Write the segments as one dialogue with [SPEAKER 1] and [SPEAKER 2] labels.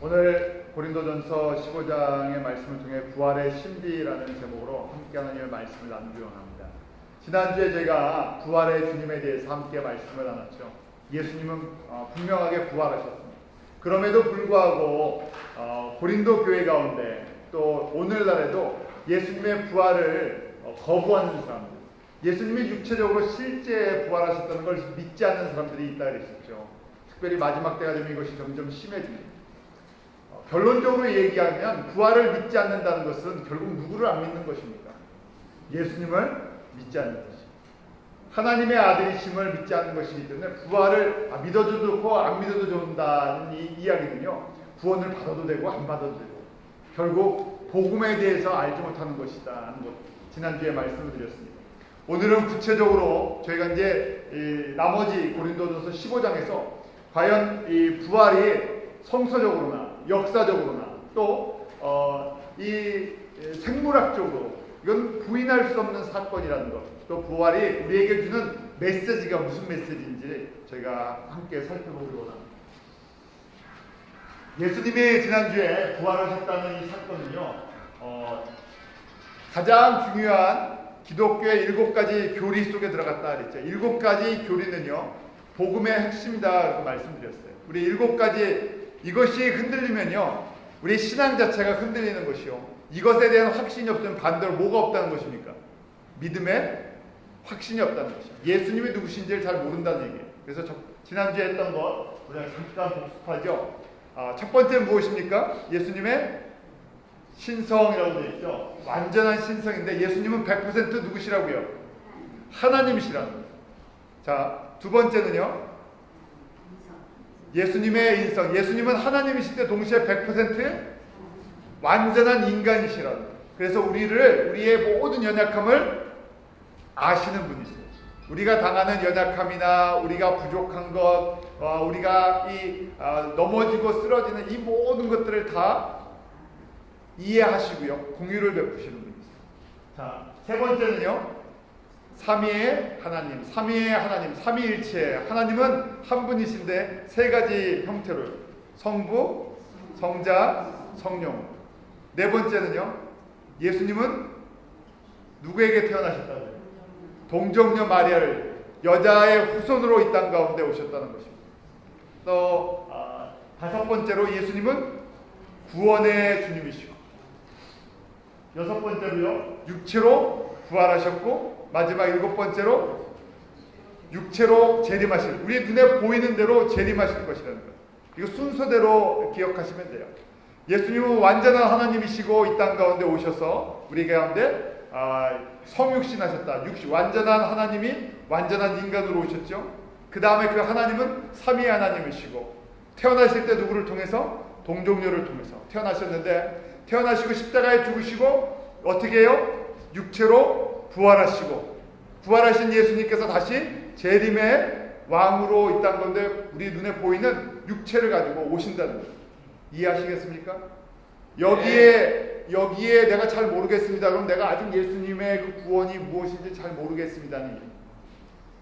[SPEAKER 1] 오늘 고린도전서 15장의 말씀을 통해 부활의 신비라는 제목으로 함께 하나님의 말씀을 나누기 원합니다. 지난주에 제가 부활의 주님에 대해서 함께 말씀을 나눴죠. 예수님은 분명하게 부활하셨습니다. 그럼에도 불구하고 고린도 교회 가운데 또 오늘날에도 예수님의 부활을 거부하는 사람들, 예수님이 육체적으로 실제 부활하셨다는 걸 믿지 않는 사람들이 있다 그랬었죠. 특별히 마지막 때가 되면 이것이 점점 심해집니다. 결론적으로 얘기하면 부활을 믿지 않는다는 것은 결국 누구를 안 믿는 것입니까? 예수님을 믿지 않는 것입니다. 하나님의 아들이심을 믿지 않는 것이기 때문에 부활을 믿어도 좋고 안 믿어도 좋다는 이 이야기는요, 구원을 받아도 되고 안 받아도 되고 결국 복음에 대해서 알지 못하는 것이다 하는 것, 지난주에 말씀을 드렸습니다. 오늘은 구체적으로 저희가 이제 나머지 고린도전서 15장에서 과연 이 부활이 성서적으로나 역사적으로나 또 이 생물학적으로 이건 부인할 수 없는 사건이라는 것, 또 부활이 우리에게 주는 메시지가 무슨 메시지인지 저희가 함께 살펴보기로 합니다. 예수님이 지난주에 부활하셨다는 이 사건은요, 가장 중요한 기독교의 7가지 교리 속에 들어갔다 그랬죠. 7가지 교리는요, 복음의 핵심이다 말씀드렸어요. 우리 7가지 이것이 흔들리면요, 우리 신앙 자체가 흔들리는 것이요, 이것에 대한 확신이 없으면 반대로 뭐가 없다는 것입니까? 믿음에 확신이 없다는 것이요, 예수님이 누구신지를 잘 모른다는 얘기예요. 그래서 지난주에 했던 것 우리가 잠깐 복습하죠. 첫 번째 무엇입니까? 예수님의 신성이라고 되어 있죠. 완전한 신성인데 예수님은 100% 누구시라고요? 하나님이시라는 거예요. 자, 두 번째는요, 예수님의 인성. 예수님은 하나님이실 때 동시에 100% 완전한 인간이시라는 거예요. 그래서 우리의 모든 연약함을 아시는 분이세요. 우리가 당하는 연약함이나 우리가 부족한 것, 우리가 넘어지고 쓰러지는 이 모든 것들을 다 이해하시고요, 공유를 베푸시는 분이세요. 자, 세 번째는요, 삼위의 하나님, 삼위일체. 하나님은 한 분이신데 세 가지 형태로 성부, 성자, 성령. 네 번째는요, 예수님은 누구에게 태어나셨다고요? 동정녀 마리아를 여자의 후손으로 이 땅 가운데 오셨다는 것입니다. 또 다섯 번째로 예수님은 구원의 주님이시고, 여섯 번째로요, 육체로 부활하셨고, 마지막 7번째로 육체로 재림하실, 우리 눈에 보이는 대로 재림하실 것이라는 것. 이거 순서대로 기억하시면 돼요. 예수님은 완전한 하나님이시고 이 땅 가운데 오셔서 우리 가운데 성육신하셨다. 완전한 하나님이 완전한 인간으로 오셨죠. 그 다음에 그 하나님은 삼위 하나님이시고, 태어나실 때 누구를 통해서? 동정녀를 통해서 태어나셨는데, 태어나시고 십자가에 죽으시고 어떻게 해요? 육체로 부활하시고, 부활하신 예수님께서 다시 재림의 왕으로 이 땅 가운데 우리 눈에 보이는 육체를 가지고 오신다는 거예요. 이해하시겠습니까? 여기에 내가 잘 모르겠습니다. 그럼 내가 아직 예수님의 그 구원이 무엇인지 잘 모르겠습니다는.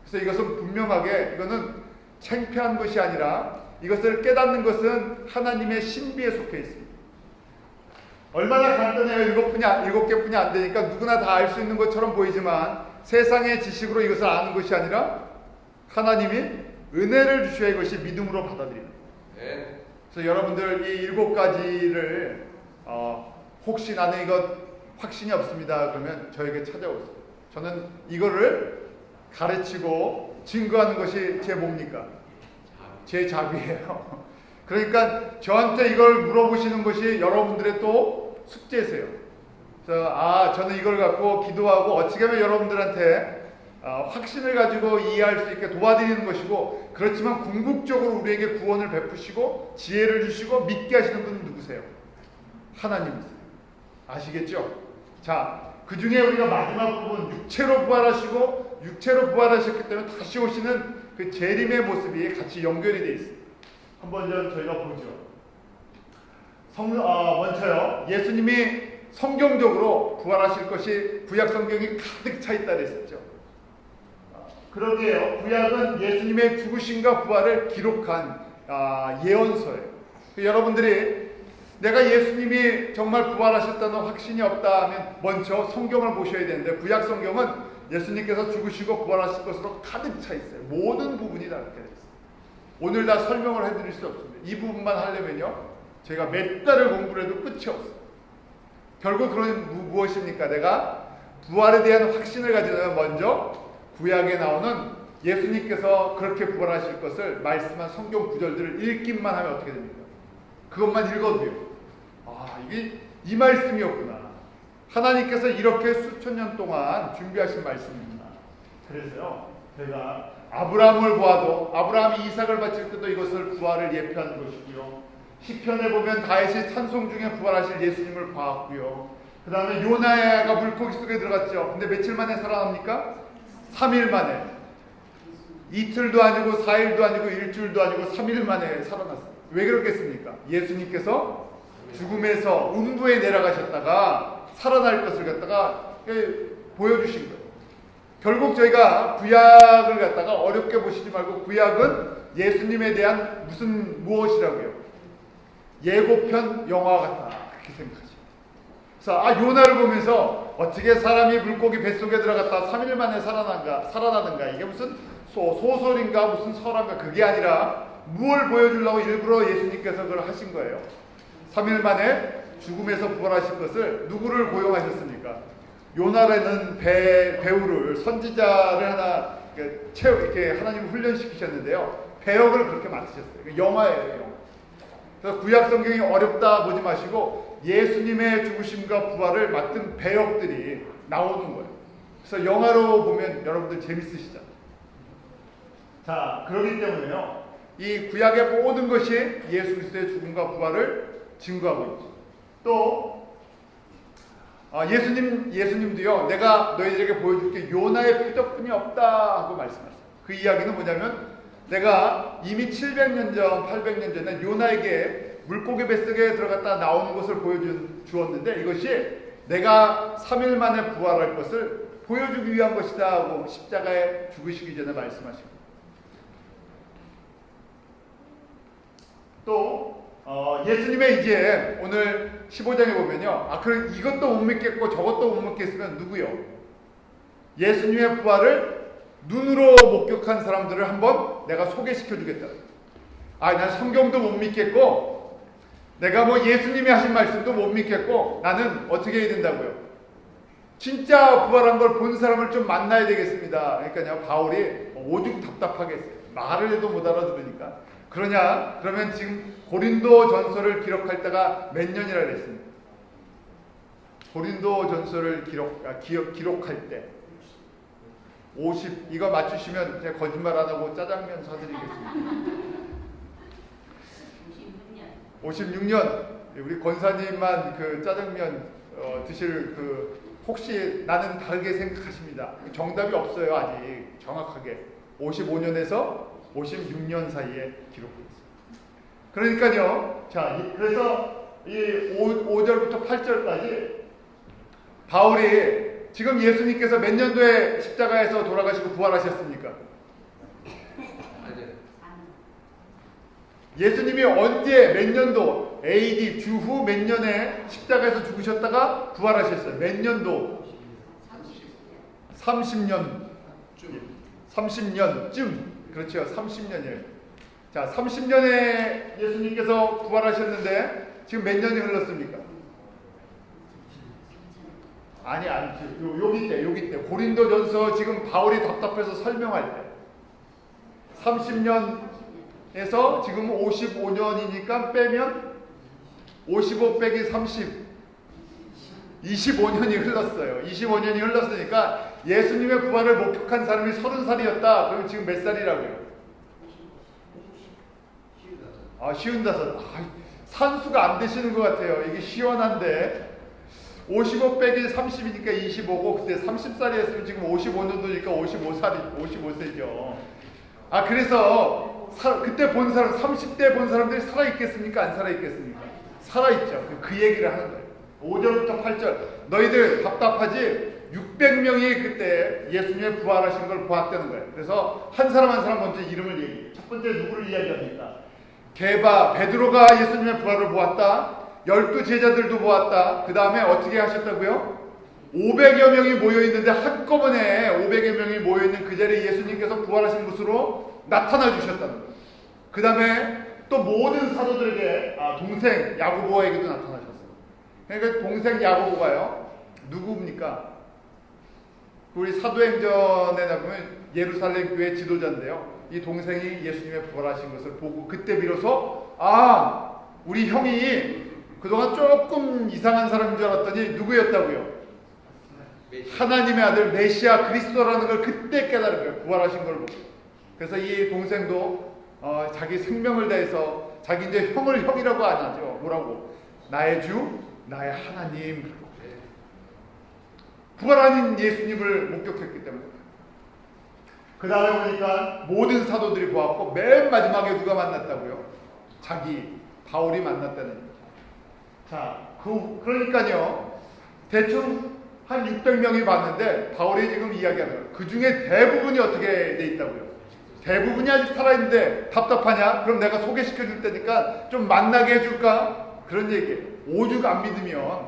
[SPEAKER 1] 그래서 이것은 분명하게, 이거는 창피한 것이 아니라 이것을 깨닫는 것은 하나님의 신비에 속해 있습니다. 얼마나 간단해요. 7개뿐이 안 되니까 누구나 다 알 수 있는 것처럼 보이지만, 세상의 지식으로 이것을 아는 것이 아니라 하나님이 은혜를 주셔야 이것이 믿음으로 받아들입니다. 네. 그래서 여러분들 이 7가지를 혹시 나는 이것 확신이 없습니다 그러면 저에게 찾아오세요. 저는 이거를 가르치고 증거하는 것이 제 뭡니까? 제 잡이에요. 그러니까 저한테 이걸 물어보시는 것이 여러분들의 또 숙제세요. 그래서 저는 이걸 갖고 기도하고 어떻게 하면 여러분들한테 확신을 가지고 이해할 수 있게 도와드리는 것이고, 그렇지만 궁극적으로 우리에게 구원을 베푸시고 지혜를 주시고 믿게 하시는 분은 누구세요? 하나님이세요. 아시겠죠? 자, 그 중에 우리가 마지막 부분, 육체로 부활하셨기 때문에 다시 오시는 그 재림의 모습이 같이 연결이 되어 있습니다. 한번 저희가 보죠. 먼저요, 예수님이 성경적으로 부활하실 것이 구약 성경이 가득 차 있다 그랬었죠. 그러게요. 구약은 예수님의 죽으심과 부활을 기록한 예언서예요. 여러분들이 내가 예수님이 정말 부활하셨다는 확신이 없다 하면 먼저 성경을 보셔야 되는데, 구약 성경은 예수님께서 죽으시고 부활하실 것으로 가득 차 있어요. 모든 부분이 다 그렇게 되어 있어요. 오늘 다 설명을 해드릴 수 없습니다. 이 부분만 하려면요, 제가 몇 달을 공부를 해도 끝이 없어요. 결국 그런 무엇입니까? 내가 부활에 대한 확신을 가지려면 먼저 구약에 나오는 예수님께서 그렇게 부활하실 것을 말씀한 성경 구절들을 읽기만 하면 어떻게 됩니까? 그것만 읽어도요, 이게 이 말씀이었구나. 하나님께서 이렇게 수천 년 동안 준비하신 말씀이구나. 그래서요, 제가 아브라함을 보아도 아브라함이 이삭을 바칠 때도 이것을 부활을 예표하는 것이고요, 시편에 보면 다윗이 찬송 중에 부활하실 예수님을 보았고요, 그 다음에 요나야가 물고기 속에 들어갔죠. 근데 며칠 만에 살아납니까? 3일 만에. 이틀도 아니고 4일도 아니고 일주일도 아니고 3일 만에 살아났어요. 왜 그렇겠습니까? 예수님께서 죽음에서 음부에 내려가셨다가 살아날 것을 갖다가 보여주신 거예요. 결국 저희가 구약을 갖다가 어렵게 보시지 말고, 구약은 예수님에 대한 무엇이라고요? 예고편 영화 같다, 그렇게 생각하죠. 그래서 요나를 보면서 어떻게 사람이 물고기 뱃속에 들어갔다 3일 만에 살아나는가, 이게 무슨 소설인가 무슨 설화인가, 그게 아니라 무엇을 보여주려고 일부러 예수님께서 그걸 하신 거예요. 3일 만에 죽음에서 부활하신 것을 누구를 고용하셨습니까? 요나라는 배우를, 선지자를 하나 이렇게 하나님 훈련시키셨는데요, 배역을 그렇게 맡으셨어요. 영화예요, 영화. 그래서 구약 성경이 어렵다 보지 마시고 예수님의 죽으심과 부활을 맡은 배역들이 나오는 거예요. 그래서 영화로 보면 여러분들 재밌으시잖아요. 자, 그렇기 때문에요, 이 구약의 모든 것이 예수 그리스도의 죽음과 부활을 증거하고 있죠. 또 예수님도요, 내가 너희들에게 보여줄게 요나의 표적뿐이 없다 하고 말씀하셨어요. 그 이야기는 뭐냐면, 내가 이미 700년 전, 800년 전에 요나에게 물고기 뱃속에 들어갔다 나오는 것을 보여주었는데, 이것이 내가 3일 만에 부활할 것을 보여주기 위한 것이다 하고 십자가에 죽으시기 전에 말씀하십니다. 또 예수님의 이제 오늘 15장에 보면요, 그럼 이것도 못 믿겠고 저것도 못 믿겠으면 누구요? 예수님의 부활을 눈으로 목격한 사람들을 한번 내가 소개시켜 주겠다. 난 성경도 못 믿겠고, 내가 뭐 예수님이 하신 말씀도 못 믿겠고, 나는 어떻게 해야 된다고요? 진짜 부활한 걸 본 사람을 좀 만나야 되겠습니다. 그러니까요, 바울이 오죽 답답하게 했어요. 말을 해도 못 알아들으니까. 그러면 지금 고린도 전서를 기록할 때가 몇 년이라 그랬습니까? 고린도 전서를 기록할 때 50, 이거 맞추시면 제가 거짓말 안 하고 짜장면 사드리겠습니다. 56년. 우리 권사님만 그 짜장면 드실 혹시 나는 다르게 생각하십니다. 정답이 없어요, 아직 정확하게. 55년에서 56년 사이에 기록되었습니다. 그러니까요, 자, 그래서 이 5절부터 8절까지 바울이 지금 예수님께서 몇 년도에 십자가에서 돌아가시고 부활하셨습니까? 예수님이 언제, 몇 년도, AD 주후 몇 년에 십자가에서 죽으셨다가 부활하셨어요? 몇 년도? 30년쯤. 그렇죠. 30년이에요. 자, 30년에 예수님께서 부활하셨는데 지금 몇 년이 흘렀습니까? 아니, 여기 때. 고린도전서 지금 바울이 답답해서 설명할 때. 30년에서 지금 55년이니까 빼면 55 빼기 30. 25년이 흘렀어요. 25년이 흘렀으니까 예수님의 부활을 목격한 사람이 30살이었다. 그러면 지금 몇 살이라고요? 55. 산수가 안 되시는 것 같아요. 이게 시원한데 55 빼기 30이니까 25고, 그때 30살이었으면 지금 55년도니까 55세죠. 그래서 그때 본 사람, 30대 본 사람들이 살아있겠습니까? 안 살아있겠습니까? 살아있죠. 그 얘기를 하는 거예요. 5절부터 8절. 너희들 답답하지? 600명이 그때 예수님의 부활하신 걸 보았다는 거예요. 그래서 한 사람 한 사람 먼저 이름을 얘기해요. 첫 번째 누구를 이야기합니까? 베드로가 예수님의 부활을 보았다. 12 제자들도 보았다. 그 다음에 어떻게 하셨다고요? 500여 명이 모여있는데 한꺼번에 500여 명이 모여있는 그 자리에 예수님께서 부활하신 것으로 나타나 주셨다는 거예요. 그 다음에 또 모든 사도들에게 동생 야고보에게도 나타나셨어요. 그러니까 동생 야고보가요 누구입니까? 우리 사도행전에 보면 예루살렘 교회 지도자인데요. 이 동생이 예수님의 부활하신 것을 보고 그때 비로소 우리 형이 그동안 조금 이상한 사람인 줄 알았더니 누구였다고요? 하나님의 아들 메시아 그리스도라는 걸 그때 깨달은 거예요. 부활하신 걸 보고. 그래서 이 동생도 자기 생명을 다해서 자기 이제 형을 형이라고 안 하죠. 뭐라고? 나의 주, 나의 하나님. 부활하신 예수님을 목격했기 때문에. 그 다음에 보니까 모든 사도들이 보았고 맨 마지막에 누가 만났다고요? 자기 바울이 만났다는 얘기죠. 자, 그러니까요 대충 한 600명이 봤는데 바울이 지금 이야기하는 거예요. 그 중에 대부분이 어떻게 돼 있다고요? 대부분이 아직 살아있는데 답답하냐? 그럼 내가 소개시켜 줄 테니까 좀 만나게 해줄까? 그런 얘기예요. 오죽 안 믿으면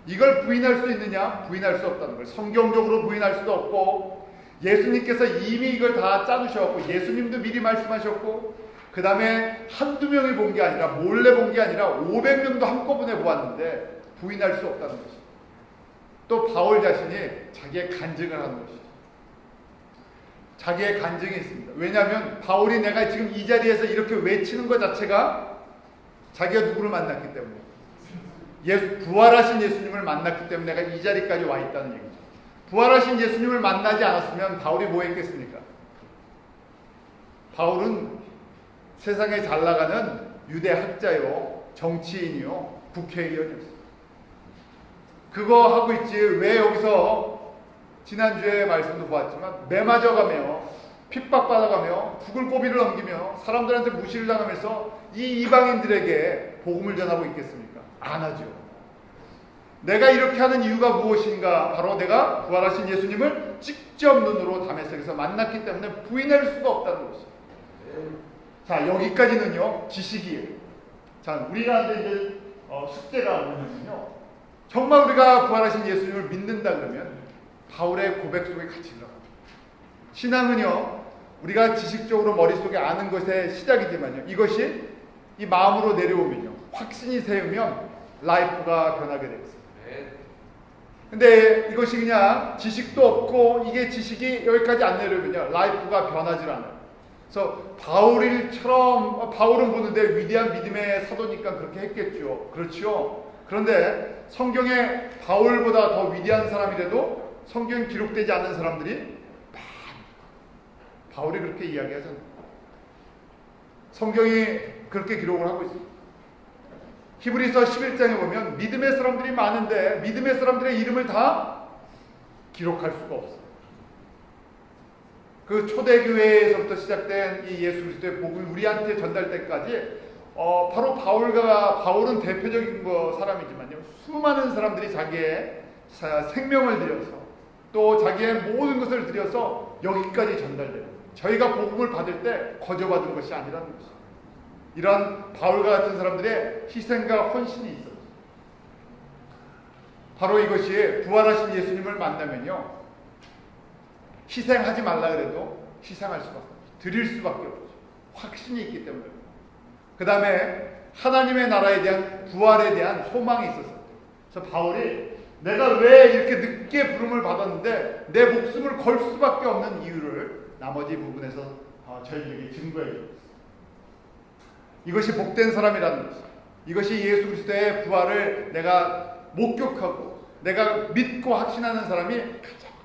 [SPEAKER 1] 이걸 부인할 수 있느냐? 부인할 수 없다는 거예요. 성경적으로 부인할 수도 없고 예수님께서 이미 이걸 다 짜두셨고 예수님도 미리 말씀하셨고 그 다음에 한두 명이 본 게 아니라 몰래 본 게 아니라 500명도 한꺼번에 보았는데 부인할 수 없다는 것이죠. 또 바울 자신이 자기의 간증을 하는 것이죠. 자기의 간증이 있습니다. 왜냐하면 바울이 내가 지금 이 자리에서 이렇게 외치는 것 자체가 자기가 누구를 만났기 때문에 부활하신 예수님을 만났기 때문에 내가 이 자리까지 와 있다는 얘기죠. 부활하신 예수님을 만나지 않았으면 바울이 뭐 했겠습니까? 바울은 세상에 잘 나가는 유대 학자요, 정치인이요, 국회의원이었어요. 그거 하고 있지 왜 여기서 지난주에 말씀도 보았지만 매 맞아가며 핍박받아가며 죽을 고비를 넘기며 사람들한테 무시를 당하면서 이 이방인들에게 복음을 전하고 있겠습니까? 안 하죠. 내가 이렇게 하는 이유가 무엇인가? 바로 내가 부활하신 예수님을 직접 눈으로 다메섹에서 만났기 때문에 부인할 수가 없다는 것이죠. 자, 여기까지는요 지식이에요. 자, 우리가 이제 숙제가 뭐냐면요, 정말 우리가 부활하신 예수님을 믿는다 그러면 바울의 고백 속에 같이 들어갑니다. 신앙은요 우리가 지식적으로 머릿속에 아는 것의 시작이지만요 이것이 이 마음으로 내려오면요 확신이 세우면 라이프가 변하게 되겠습니다. 근데 이것이 그냥 지식도 없고 이게 지식이 여기까지 안 내려오면요 라이프가 변하지 않아요. 그래서 바울은 보는데 위대한 믿음의 사도니까 그렇게 했겠죠. 그렇죠. 그런데 성경에 바울보다 더 위대한 사람이라도 성경에 기록되지 않는 사람들이 많아요. 바울이 그렇게 이야기하잖아요. 성경이 그렇게 기록을 하고 있습니다. 히브리서 11장에 보면 믿음의 사람들이 많은데 믿음의 사람들의 이름을 다 기록할 수가 없어요. 그 초대교회에서부터 시작된 이 예수 그리스도의 복음이 우리한테 전달 때까지 바로 바울은 대표적인 사람이지만요 수많은 사람들이 자기의 생명을 들여서 또 자기의 모든 것을 들여서 여기까지 전달돼요. 저희가 복음을 받을 때 거저받은 것이 아니라는 것이죠. 이런 바울과 같은 사람들의 희생과 헌신이 있어요. 바로 이것이 부활하신 예수님을 만나면요 희생하지 말라 그래도 희생할 수밖에 없어요. 드릴 수밖에 없죠. 확신이 있기 때문에. 그 다음에 하나님의 나라에 대한 부활에 대한 소망이 있었어요. 그래서 바울이 내가 왜 이렇게 늦게 부름을 받았는데 내 목숨을 걸 수밖에 없는 이유를 나머지 부분에서 저희에게 증거해 줍니다. 이것이 복된 사람이라는 것이죠. 이것이 예수 그리스도의 부활을 내가 목격하고 내가 믿고 확신하는 사람이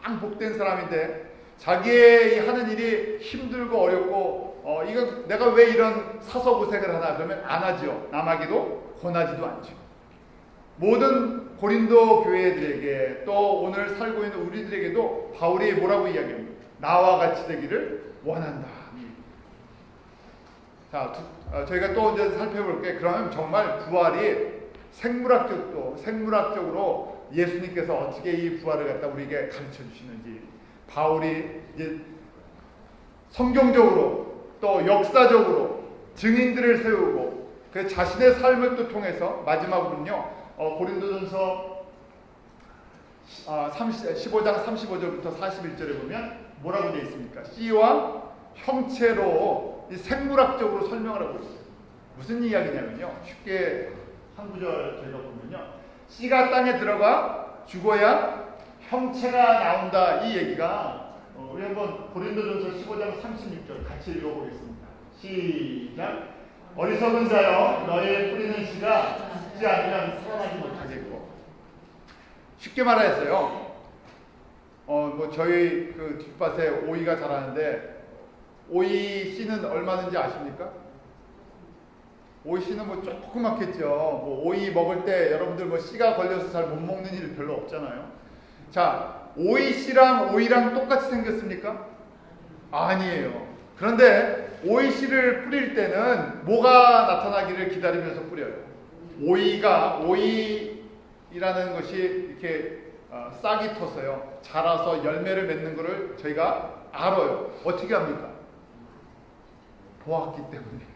[SPEAKER 1] 가장 복된 사람인데 자기의 하는 일이 힘들고 어렵고 이거 내가 왜 이런 사서고생을 하나 그러면 안 하죠. 남에게도 권하지도 않죠. 모든 고린도 교회들에게 또 오늘 살고 있는 우리들에게도 바울이 뭐라고 이야기합니까? 나와 같이 되기를 원한다. 자, 저희가 또 이제 살펴볼게. 그러면 정말 부활이 생물학적으로 예수님께서 어떻게 이 부활을 갖다 우리에게 가르쳐 주시는지 바울이 이제 성경적으로 또 역사적으로 증인들을 세우고 그 자신의 삶을 또 통해서 마지막으로는요. 고린도전서 15장 35절부터 41절에 보면 뭐라고 되어 있습니까? 씨와 형체로 이 생물학적으로 설명을 하고 있어요. 무슨 이야기냐면요. 쉽게 한 구절 저희가 보면요. 씨가 땅에 들어가 죽어야 형체가 나온다. 이 얘기가 우리 한번 고린도전서 15장 36절 같이 읽어보겠습니다. 시작. 어리석은 자여 너의 뿌리는 씨가 죽지 않으면 살아나지 못하겠고. 쉽게 말해서요. 저희 그 뒷밭에 오이가 자라는데 오이 씨는 얼마든지 아십니까? 오이 씨는 뭐 조그맣겠죠. 뭐 오이 먹을 때 여러분들 뭐 씨가 걸려서 잘 못 먹는 일 별로 없잖아요. 자, 오이 씨랑 오이랑 똑같이 생겼습니까? 아니에요. 그런데 오이 씨를 뿌릴 때는 뭐가 나타나기를 기다리면서 뿌려요. 오이라는 것이 이렇게 싹이 터서요. 자라서 열매를 맺는 것을 저희가 알아요. 어떻게 합니까? 보았기 때문에.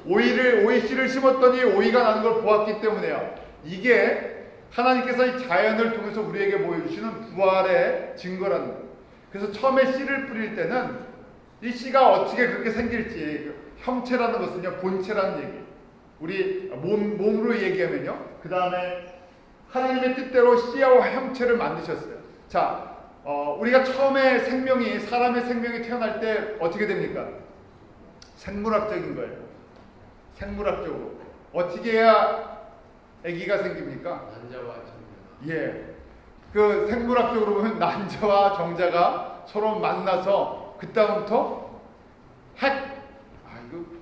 [SPEAKER 1] 오이 씨를 심었더니 오이가 나는 걸 보았기 때문에요. 이게 하나님께서 이 자연을 통해서 우리에게 보여주시는 부활의 증거라는 거예요. 그래서 처음에 씨를 뿌릴 때는 이 씨가 어떻게 그렇게 생길지, 형체라는 것은요, 본체라는 얘기. 우리 몸으로 얘기하면요. 그 다음에 하나님의 뜻대로 씨와 형체를 만드셨어요. 자, 우리가 처음에 사람의 생명이 태어날 때 어떻게 됩니까? 생물학적인 거예요. 생물학적으로. 어떻게 해야 아기가 생깁니까?
[SPEAKER 2] 난자와 정자.
[SPEAKER 1] 예. 그 생물학적으로 보면 난자와 정자가 서로 만나서 그다음부터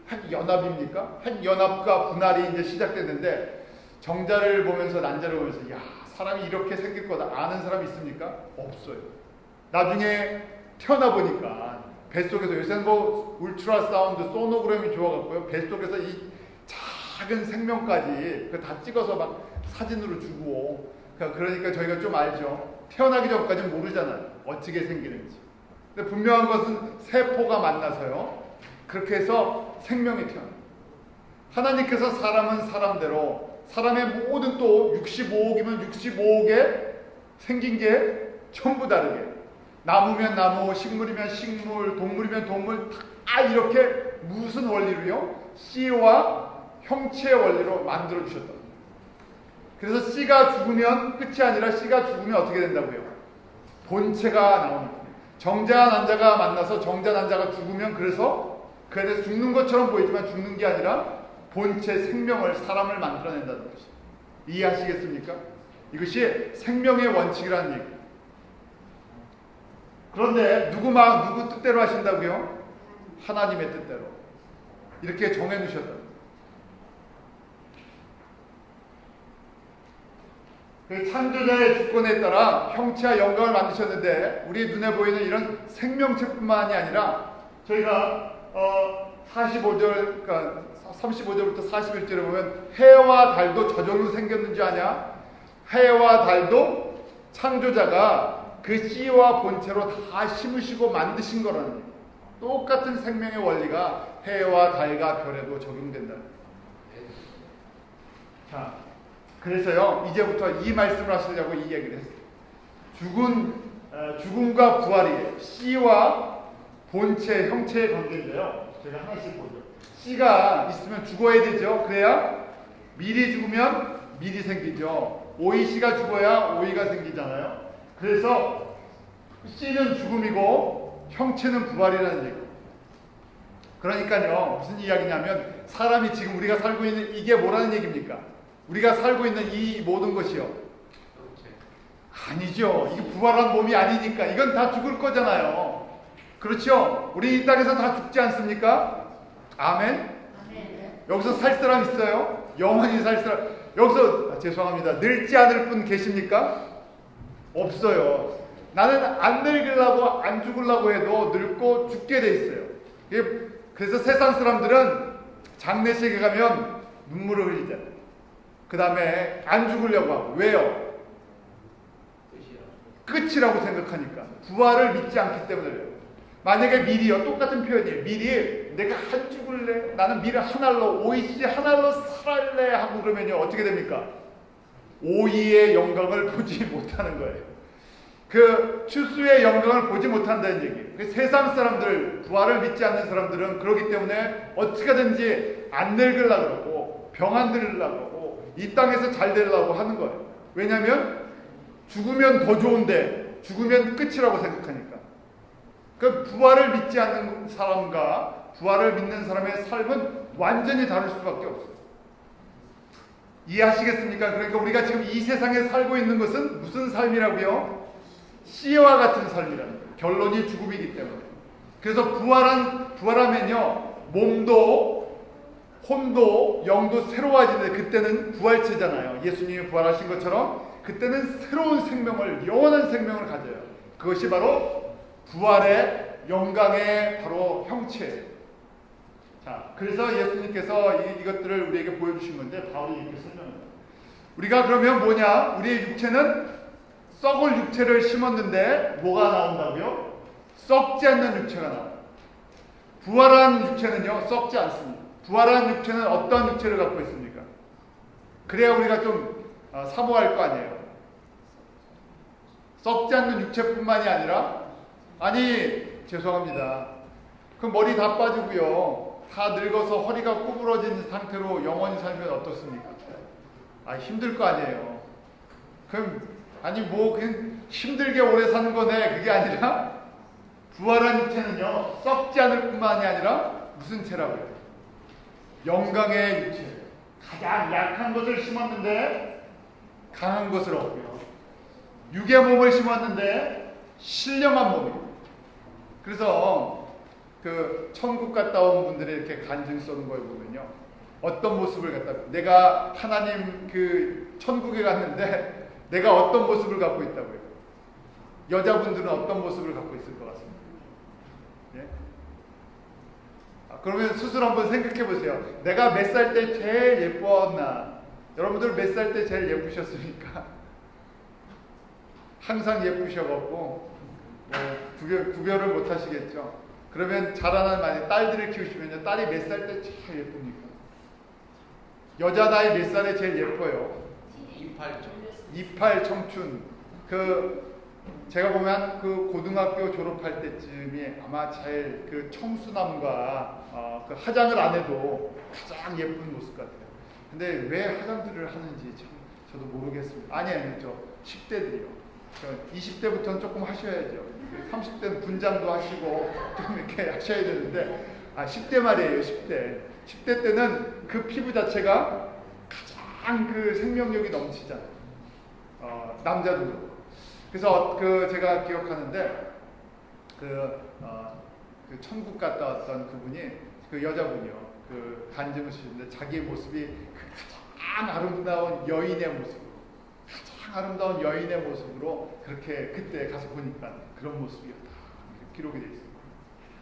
[SPEAKER 1] 핵연합입니까? 핵연합과 분할이 이제 시작되는데 정자를 보면서 난자를 보면서 야, 사람이 이렇게 생길 거다 아는 사람 있습니까? 없어요. 나중에 태어나 보니까 뱃속에서 요새는 뭐 울트라 사운드 소노그램이 좋아갖고요. 뱃속에서 이 작은 생명까지 다 찍어서 막 사진으로 주고 그러니까 저희가 좀 알죠. 태어나기 전까지는 모르잖아요. 어떻게 생기는지. 근데 분명한 것은 세포가 만나서요. 그렇게 해서 생명이 태어나요. 하나님께서 사람은 사람대로 사람의 모든 또 65억이면 65억에 생긴 게 전부 다르게 나무면 나무, 식물이면 식물, 동물이면 동물 다 이렇게 무슨 원리로요? 씨와 형체의 원리로 만들어 주셨다. 그래서 씨가 죽으면 끝이 아니라 씨가 죽으면 어떻게 된다고요? 본체가 나오는 거예요. 정자 난자가 만나서 정자 난자가 죽으면 그래서 죽는 것처럼 보이지만 죽는 게 아니라 본체 생명을 사람을 만들어낸다는 것이. 이해하시겠습니까? 이것이 생명의 원칙이라는 얘기예요. 그런데 누구 뜻대로 하신다고요? 하나님의 뜻대로 이렇게 정해놓으셨다. 그 창조자의 주권에 따라 형체와 영광을 만드셨는데 우리 눈에 보이는 이런 생명체뿐만이 아니라 저희가 45절, 그러니까 35절부터 41절에 보면 해와 달도 저절로 생겼는지 아냐? 해와 달도 창조자가 그 씨와 본체로 다 심으시고 만드신 거라는 거예요. 똑같은 생명의 원리가 해와 달과 별에도 적용된다는 거예요. 자, 그래서요 이제부터 이 말씀을 하시려고 이 얘기를 했어요. 죽음과 부활이 씨와 본체, 형체의 관계인데요. 제가 하나씩 보죠. 씨가 있으면 죽어야 되죠. 그래야 미리 죽으면 미리 생기죠. 오이 씨가 죽어야 오이가 생기잖아요. 그래서 씨는 죽음이고 형체는 부활이라는 얘기. 그러니까요 무슨 이야기냐면 사람이 지금 우리가 살고 있는 이게 뭐라는 얘기입니까? 우리가 살고 있는 이 모든 것이요. 아니죠. 이게 부활한 몸이 아니니까 이건 다 죽을 거잖아요. 그렇죠? 우리 이 땅에서 다 죽지 않습니까? 아멘? 여기서 살 사람 있어요? 영원히 살 사람. 여기서 죄송합니다. 늙지 않을 분 계십니까? 없어요. 나는 안 늙으려고 안 죽으려고 해도 늙고 죽게 돼 있어요. 그래서 세상 사람들은 장례식에 가면 눈물을 흘리잖아요. 그 다음에 안 죽으려고 하고. 왜요? 끝이라고 생각하니까. 부활을 믿지 않기 때문에 그래요. 만약에 미리요, 똑같은 표현이에요. 미리 내가 한 죽을래? 나는 미래 한 알로 오이씨 한 알로 살할래 하고 그러면요 어떻게 됩니까? 오이의 영광을 보지 못하는 거예요. 그 추수의 영광을 보지 못한다는 얘기. 그 세상 사람들, 부활을 믿지 않는 사람들은 그렇기 때문에 어떻게든지 안 늙으려고 그러고 병 안 들으려고 그러고 이 땅에서 잘 되려고 하는 거예요. 왜냐하면 죽으면 더 좋은데 죽으면 끝이라고 생각하니까. 그 부활을 믿지 않는 사람과 부활을 믿는 사람의 삶은 완전히 다를 수밖에 없어요. 이해하시겠습니까? 그러니까 우리가 지금 이 세상에 살고 있는 것은 무슨 삶이라고요? 씨와 같은 삶이라는 거예요. 결론이 죽음이기 때문에. 그래서 부활하면요 몸도 혼도 영도 새로워지는데 그때는 부활체잖아요. 예수님이 부활하신 것처럼 그때는 새로운 생명을, 영원한 생명을 가져요. 그것이 바로 부활의 영광의 바로 형체예요. 자, 그래서 예수님께서 이것들을 우리에게 보여주신 건데 바울이 이렇게 설명합니다. 우리가 그러면 뭐냐? 우리의 육체는 썩을 육체를 심었는데 뭐가 나온다고요? 썩지 않는 육체가 나와요. 부활한 육체는요 썩지 않습니다. 부활한 육체는 어떤 육체를 갖고 있습니까? 그래야 우리가 좀 사모할 거 아니에요. 썩지 않는 육체뿐만이 아니라 죄송합니다. 그 머리 다 빠지고요. 다 늙어서 허리가 구부러진 상태로 영원히 살면 어떻습니까? 힘들 거 아니에요. 그럼 그냥 힘들게 오래 사는 거네. 그게 아니라 부활한 육체는요 썩지 않을 뿐만이 아니라 무슨 체라고요? 영광의 육체. 가장 약한 것을 심었는데 강한 것을 얻고요. 육의 몸을 심었는데 신령한 몸이에요. 그래서 그 천국 갔다 온 분들이 이렇게 간증 써는 거에 보면요 어떤 모습을 내가 하나님 그 천국에 갔는데 내가 어떤 모습을 갖고 있다고요? 여자분들은 어떤 모습을 갖고 있을 것 같습니다. 예? 그러면 스스로 한번 생각해 보세요. 내가 몇 살 때 제일 예뻤나? 여러분들 몇 살 때 제일 예쁘셨습니까? 항상 예쁘셔갖고 구별을 못 하시겠죠. 그러면 자라난 많이 딸들을 키우시면요 딸이 몇 살 때 제일 예쁩니까? 여자 나이 몇 살에 제일 예뻐요? 28 청춘. 제가 보면 그 고등학교 졸업할 때쯤이 아마 제일 그 청순함과 그 화장을 안 해도 가장 예쁜 모습 같아요. 근데 왜 화장들을 하는지 저도 모르겠습니다. 아니죠. 10대들이요. 20대부터는 조금 하셔야죠. 30대는 분장도 하시고 좀 이렇게 하셔야 되는데 10대 말이에요. 10대 때는 그 피부 자체가 가장 그 생명력이 넘치잖아요. 남자들도. 그래서 제가 기억하는데 그 천국 갔다 왔던 그분이 그 여자분이요. 그 간증을 주시는데 자기의 모습이 가장 아름다운 여인의 모습. 가장 아름다운 여인의 모습으로 그렇게 그때 가서 보니까 그런 모습이었다. 기록이 되어 있습니다.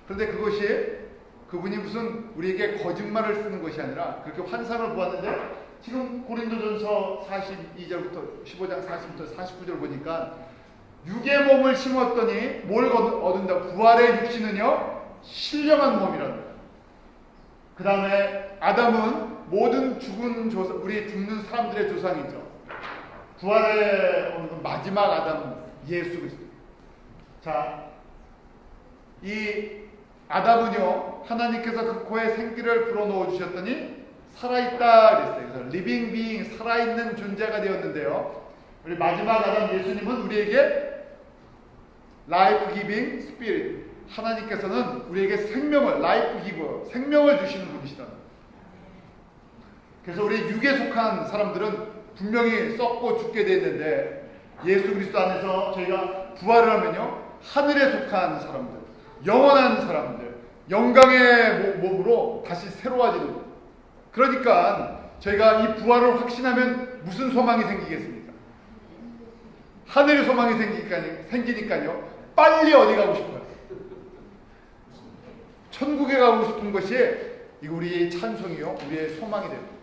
[SPEAKER 1] 그런데 그분이 무슨 우리에게 거짓말을 쓰는 것이 아니라 그렇게 환상을 보았는데 지금 고린도전서 42절부터 15장 40부터 49절 보니까 육의 몸을 심었더니 뭘 얻은다? 부활의 육신은요 신령한 몸이라는 거예요. 그 다음에 아담은 모든 우리 죽는 사람들의 조상이죠. 부활의 마지막 아담은 예수 그리스도. 자, 이 아담은요 하나님께서 그 코에 생기를 불어넣어 주셨더니 살아있다 그랬어요. 그래서 리빙 비잉, 살아있는 존재가 되었는데요. 우리 마지막 아담 예수님은 우리에게 라이프 기빙 스피릿, 하나님께서는 우리에게 생명을, 라이프 기버, 생명을 주시는 분이시다. 그래서 우리 육에 속한 사람들은 분명히 썩고 죽게 되어 있는데 예수 그리스도 안에서 저희가 부활을 하면요 하늘에 속한 사람들, 영원한 사람들, 영광의 몸으로 다시 새로워지는 거예요. 그러니까 저희가 이 부활을 확신하면 무슨 소망이 생기겠습니까? 하늘의 소망이 생기니까요 빨리 어디 가고 싶어요? 천국에 가고 싶은 것이 우리의 찬송이요 우리의 소망이 됩니다.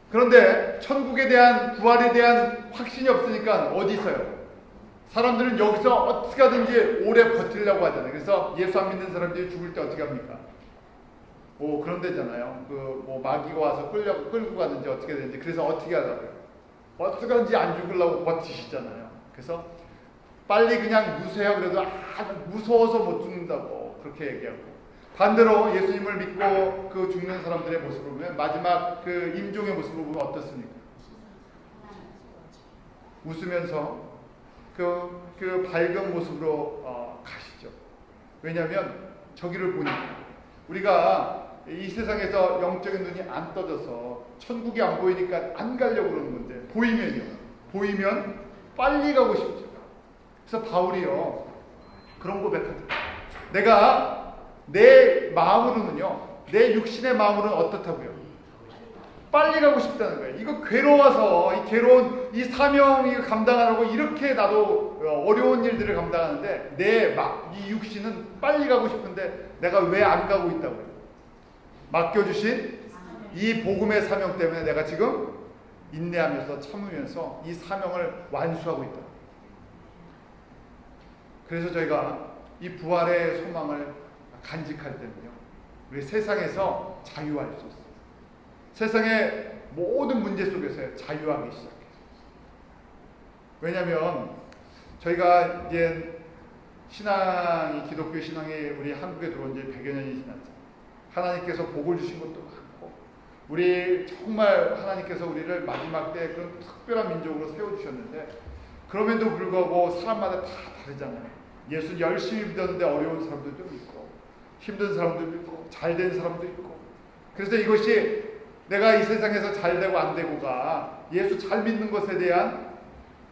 [SPEAKER 1] 그런데 천국에 대한 부활에 대한 확신이 없으니까 어디 있어요? 사람들은 여기서 어떻게 하든지 오래 버티려고 하잖아요. 그래서 예수 안 믿는 사람들이 죽을 때 어떻게 합니까? 그런 데잖아요. 마귀가 와서 끌고 가든지 어떻게 되는지. 그래서 어떻게 하려고요? 어떻게 하든지 안 죽으려고 버티시잖아요. 그래서 빨리 그냥 누세요. 그래도 무서워서 못 죽는다고 그렇게 얘기하고, 반대로 예수님을 믿고 그 죽는 사람들의 모습을 보면, 마지막 그 임종의 모습을 보면 어떻습니까? 웃으면서 그 밝은 모습으로 가시죠. 왜냐하면 저기를 보니까, 우리가 이 세상에서 영적인 눈이 안 떠져서 천국이 안 보이니까 안 가려고 그러는 건데, 보이면 빨리 가고 싶죠. 그래서 바울이요, 그런 고백합니다. 내가 내 마음으로는요, 내 육신의 마음으로는 어떻다고요? 빨리 가고 싶다는 거예요. 이거 괴로워서, 이 괴로운 이 사명을 감당하라고 이렇게 나도 어려운 일들을 감당하는데, 이 육신은 빨리 가고 싶은데 내가 왜 안 가고 있다고요? 맡겨주신 이 복음의 사명 때문에 내가 지금 인내하면서 참으면서 이 사명을 완수하고 있다. 그래서 저희가 이 부활의 소망을 간직할 때는요, 우리 세상에서 자유할 수 있어요. 세상의 모든 문제 속에서 자유하기 시작해요. 왜냐하면 저희가 이제 기독교 신앙이 우리 한국에 들어온 지 100여 년이 지났죠. 하나님께서 복을 주신 것도 많고, 우리 정말 하나님께서 우리를 마지막 때 그런 특별한 민족으로 세워주셨는데, 그럼에도 불구하고 사람마다 다 다르잖아요. 예수 열심히 믿었는데 어려운 사람들도 있고, 힘든 사람들도 있고, 잘된 사람도 있고. 그래서 이것이 내가 이 세상에서 잘되고 안 되고가 예수 잘 믿는 것에 대한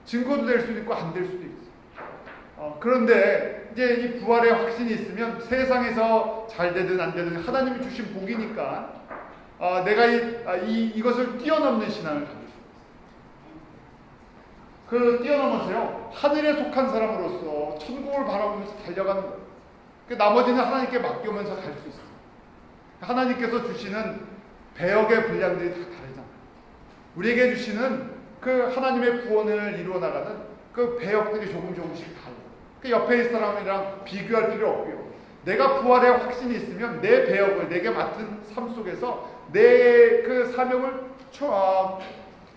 [SPEAKER 1] 증거도 될 수도 있고 안 될 수도 있어요. 그런데 이제 이 부활의 확신이 있으면 세상에서 잘 되든 안 되든 하나님이 주신 복이니까 내가 이것을 뛰어넘는 신앙을 가지고 있어요. 그 뛰어넘어서요, 하늘에 속한 사람으로서 천국을 바라보면서 달려가는 거예요. 나머지는 하나님께 맡기면서 갈 수 있어요. 하나님께서 주시는 배역의 분량들이 다 다르잖아요. 우리에게 주시는 그 하나님의 구원을 이루어 나가는 그 배역들이 조금씩 달라요. 그 옆에 있는 사람이랑 비교할 필요 없고요. 내가 부활의 확신이 있으면 내 배역을, 내게 맡은 삶 속에서 내 그 사명을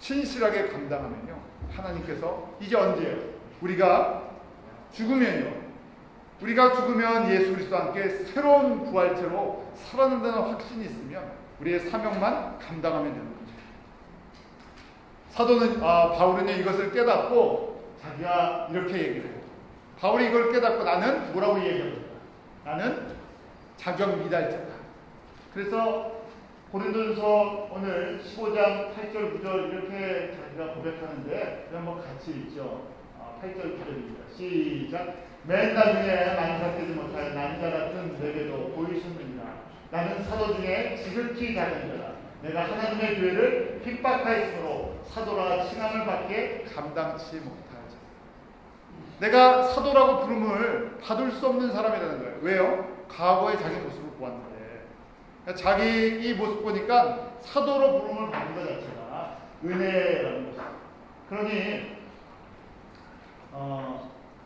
[SPEAKER 1] 신실하게 감당하면요, 하나님께서 이제 언제예요? 우리가 죽으면 예수 그리스도와 함께 새로운 부활체로 살아난다는 확신이 있으면 우리의 사명만 감당하면 되는 거죠. 바울은요, 이것을 깨닫고 자기가 이렇게 얘기를 해요. 바울이 이걸 깨닫고 나는 뭐라고 얘기합니까? 나는 자격 미달자다. 그래서 고린도전서 오늘 15장 8절 9절 이렇게 자기가 고백하는데, 한번 같이 읽죠. 8절 9절입니다. 시작. 맨 나중에 만삭되지 못할 남자 같은 내게도 보이셨느니라. 나는 사도 중에 지극히 작은 자라. 내가 하나님의 교회를 핍박하였으므로 사도라 칭함을 받게 감당치 못할 자. 내가 사도라고 부름을 받을 수 없는 사람이라는 거예요. 왜요? 과거의 자기 모습을 보았는데, 자기 이 모습 보니까 사도로 부름을 받는 것 자체가 은혜라는 것이죠. 그러니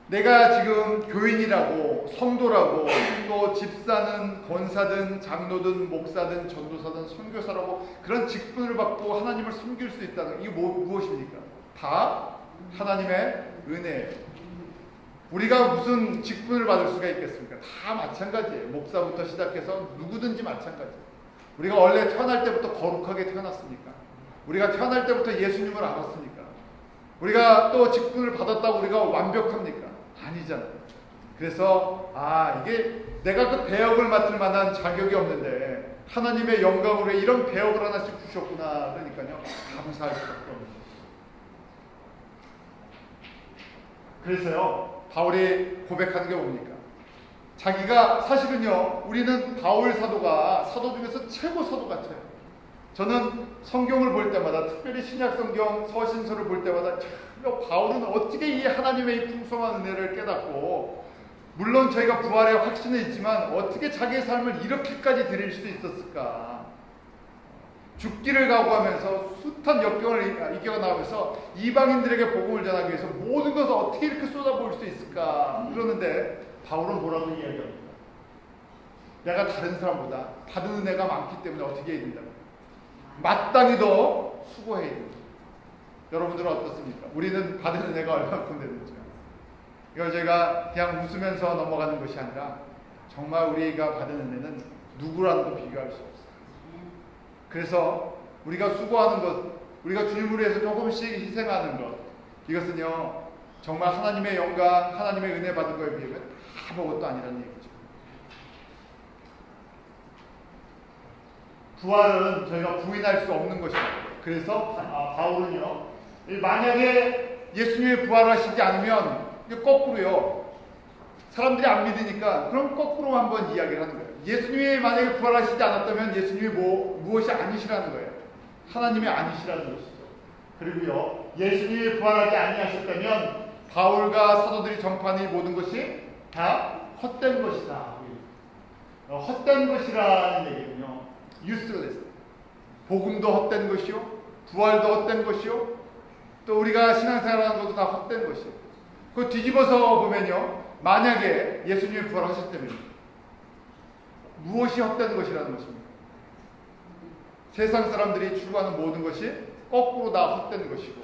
[SPEAKER 1] 내가 지금 교인이라고, 성도라고, 또 집사든 권사든 장로든 목사든 전도사든 선교사라고 그런 직분을 받고 하나님을 섬길 수 있다는, 이게 무엇입니까? 다 하나님의 은혜예요. 우리가 무슨 직분을 받을 수가 있겠습니까? 다 마찬가지예요. 목사부터 시작해서 누구든지 마찬가지예요. 우리가 원래 태어날 때부터 거룩하게 태어났습니까? 우리가 태어날 때부터 예수님을 알았습니까? 우리가 또 직분을 받았다고 우리가 완벽합니까? 아니잖아요. 그래서 이게 내가 그 배역을 맡을 만한 자격이 없는데 하나님의 영광으로 이런 배역을 하나씩 주셨구나. 그러니까요, 감사할 수밖에 없는 거예요. 그래서요, 바울이 고백하는 게 뭡니까? 자기가 사실은요, 우리는 바울 사도가 사도 중에서 최고 사도 같아요. 저는 성경을 볼 때마다, 특별히 신약 성경 서신서를 볼 때마다 바울은 어떻게 이 하나님의 이 풍성한 은혜를 깨닫고, 물론 저희가 부활의 확신은 있지만 어떻게 자기의 삶을 이렇게까지 드릴 수 있었을까? 죽기를 각오하면서 숱한 역경을 이겨나가면서 이방인들에게 복음을 전하기 위해서 모든 것을 어떻게 이렇게 쏟아부을 수 있을까? 그러는데 바울은 뭐라고 이야기합니까? 내가 다른 사람보다 받은 은혜가 많기 때문에 어떻게 해야 된다? 마땅히 더 수고해야 된다. 여러분들은 어떻습니까? 우리는 받은 은혜가 얼마큼 되는지요? 이걸 제가 그냥 웃으면서 넘어가는 것이 아니라 정말 우리가 받은 은혜는 누구랑도 비교할 수 없어요. 그래서 우리가 수고하는 것, 우리가 주님을 위해서 조금씩 희생하는 것, 이것은요 정말 하나님의 영광, 하나님의 은혜 받은 거에 비하면 아무것도 아니라는 얘기죠. 부활은 저희가 부인할 수 없는 것입니다. 그래서 바울은요, 만약에 예수님이 부활하시지 않으면 거꾸로요, 사람들이 안 믿으니까 그럼 거꾸로 한번 이야기를 하는 거예요. 예수님이 만약에 부활하시지 않았다면 예수님이 무엇이 아니시라는 거예요. 하나님이 아니시라는 것이죠. 그리고요, 예수님이 부활하지 아니하셨다면 바울과 사도들이 전파하는 이 모든 것이 다 헛된 것이다. 헛된 것이라는 얘기는요, useless. 복음도 헛된 것이요, 부활도 헛된 것이요, 또 우리가 신앙생활하는 것도 다 헛된 것이요. 그거 뒤집어서 보면요, 만약에 예수님이 부활하셨다면 무엇이 헛된 것이라는 것입니다. 세상 사람들이 추구하는 모든 것이 거꾸로 다 헛된 것이고,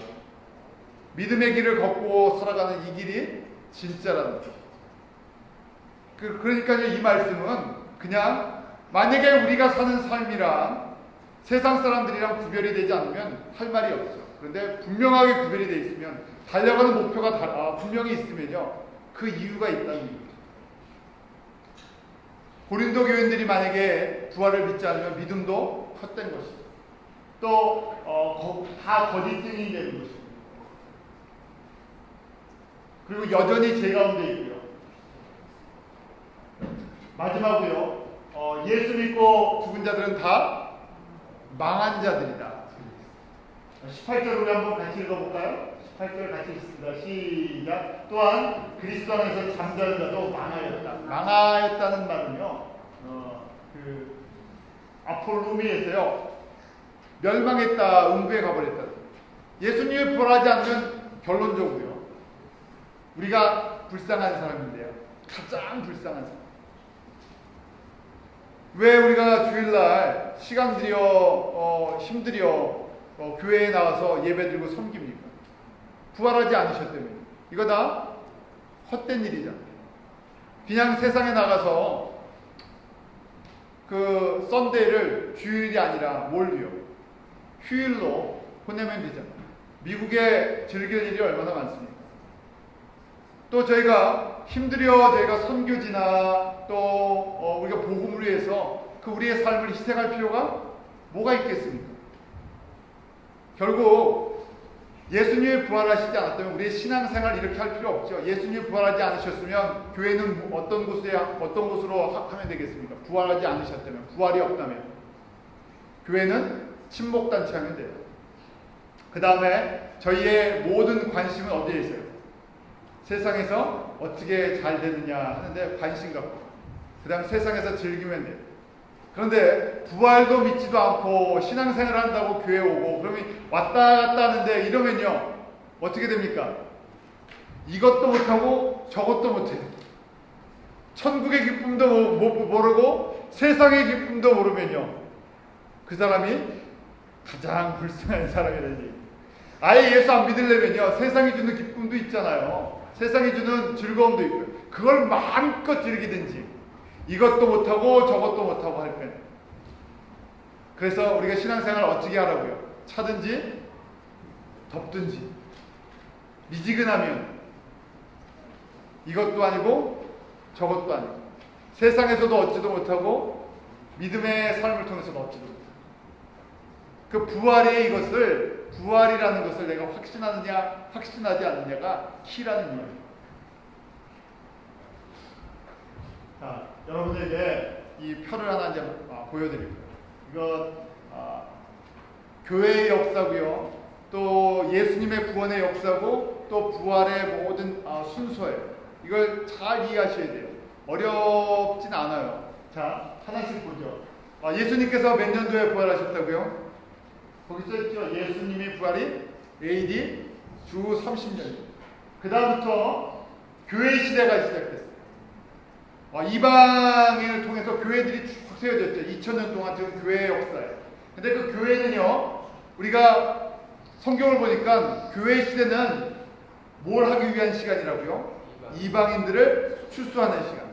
[SPEAKER 1] 믿음의 길을 걷고 살아가는 이 길이 진짜라는 거죠. 그러니까요, 이 말씀은 그냥 만약에 우리가 사는 삶이랑 세상 사람들이랑 구별이 되지 않으면 할 말이 없죠. 그런데 분명하게 구별이 되어 있으면, 달려가는 목표가 분명히 있으면요, 그 이유가 있다는 얘기죠. 고린도 교인들이 만약에 부활을 믿지 않으면 믿음도 헛된 것이죠. 또 다 거짓 증인이 되는 것입니다. 그리고 여전히 제 가운데 있고요. 마지막으로요, 예수 믿고 죽은 자들은 다 망한 자들이다. 18절 우리 한번 같이 읽어볼까요? 18절 같이 읽습니다. 시작. 또한 그리스도 안에서 잠자는 자도 망하였다. 망하였다는 말은요, 아폴루미에서요, 멸망했다, 음부에 가버렸다. 예수님이 부활하지 않으면 결론적으로요, 우리가 불쌍한 사람인데요, 가장 불쌍한 사람. 왜 우리가 주일날 시간 들여 힘들여 교회에 나와서 예배드리고 섬깁니까? 부활하지 않으셨다면 이거 다 헛된 일이잖아요. 그냥 세상에 나가서 그 썬데이를 주일이 아니라 뭘요? 휴일로 보내면 되잖아요. 미국에 즐길 일이 얼마나 많습니까? 또 저희가 힘들여 저희가 선교지나 또 우리가 복음을 위해서 그 우리의 삶을 희생할 필요가 뭐가 있겠습니까? 결국 예수님이 부활하시지 않았다면 우리의 신앙생활 이렇게 할 필요 없죠. 예수님이 부활하지 않으셨으면 교회는 어떤 곳으로 하면 되겠습니까? 부활하지 않으셨다면, 부활이 없다면 교회는 친목단체 하면 돼요. 그 다음에 저희의 모든 관심은 어디에 있어요? 세상에서 어떻게 잘 되느냐 하는데 관심 갖고, 그 다음 세상에서 즐기면 돼요. 그런데 부활도 믿지도 않고 신앙생활 한다고 교회 오고 그러면 왔다 갔다 하는데 이러면요, 어떻게 됩니까? 이것도 못하고 저것도 못해요. 천국의 기쁨도 모르고 세상의 기쁨도 모르면요, 그 사람이 가장 불쌍한 사람이라는 얘기. 아예 예수 안 믿으려면요, 세상이 주는 기쁨도 있잖아요. 세상이 주는 즐거움도 있고요. 그걸 마음껏 즐기든지 이것도 못하고 저것도 못하고 할 땐. 그래서 우리가 신앙생활 어떻게 하라고요? 차든지 덥든지 미지근하면 이것도 아니고 저것도 아니고 세상에서도 얻지도 못하고 믿음의 삶을 통해서도 얻지도 못하고, 그 부활이라는 것을 내가 확신하느냐 확신하지 않느냐가 키라는 이야기입니다. 자, 여러분에게 이 표를 하나 이제 보여드릴 거예요. 이거 교회의 역사고요, 또 예수님의 구원의 역사고, 또 부활의 모든 순서예요. 이걸 잘 이해하셔야 돼요. 어렵진 않아요. 자, 하나씩 보죠. 예수님께서 몇 년도에 부활하셨다고요? 거기 써있죠. 예수님이 부활이 AD 주 30년. 그 다음부터 교회 시대가 시작됐어요. 이방인을 통해서 교회들이 쭉 세워졌죠. 2000년 동안 지금 교회의 역사예요. 근데 그 교회는요, 우리가 성경을 보니까 교회 시대는 뭘 하기 위한 시간이라고요? 이방인들을 출소하는 시간.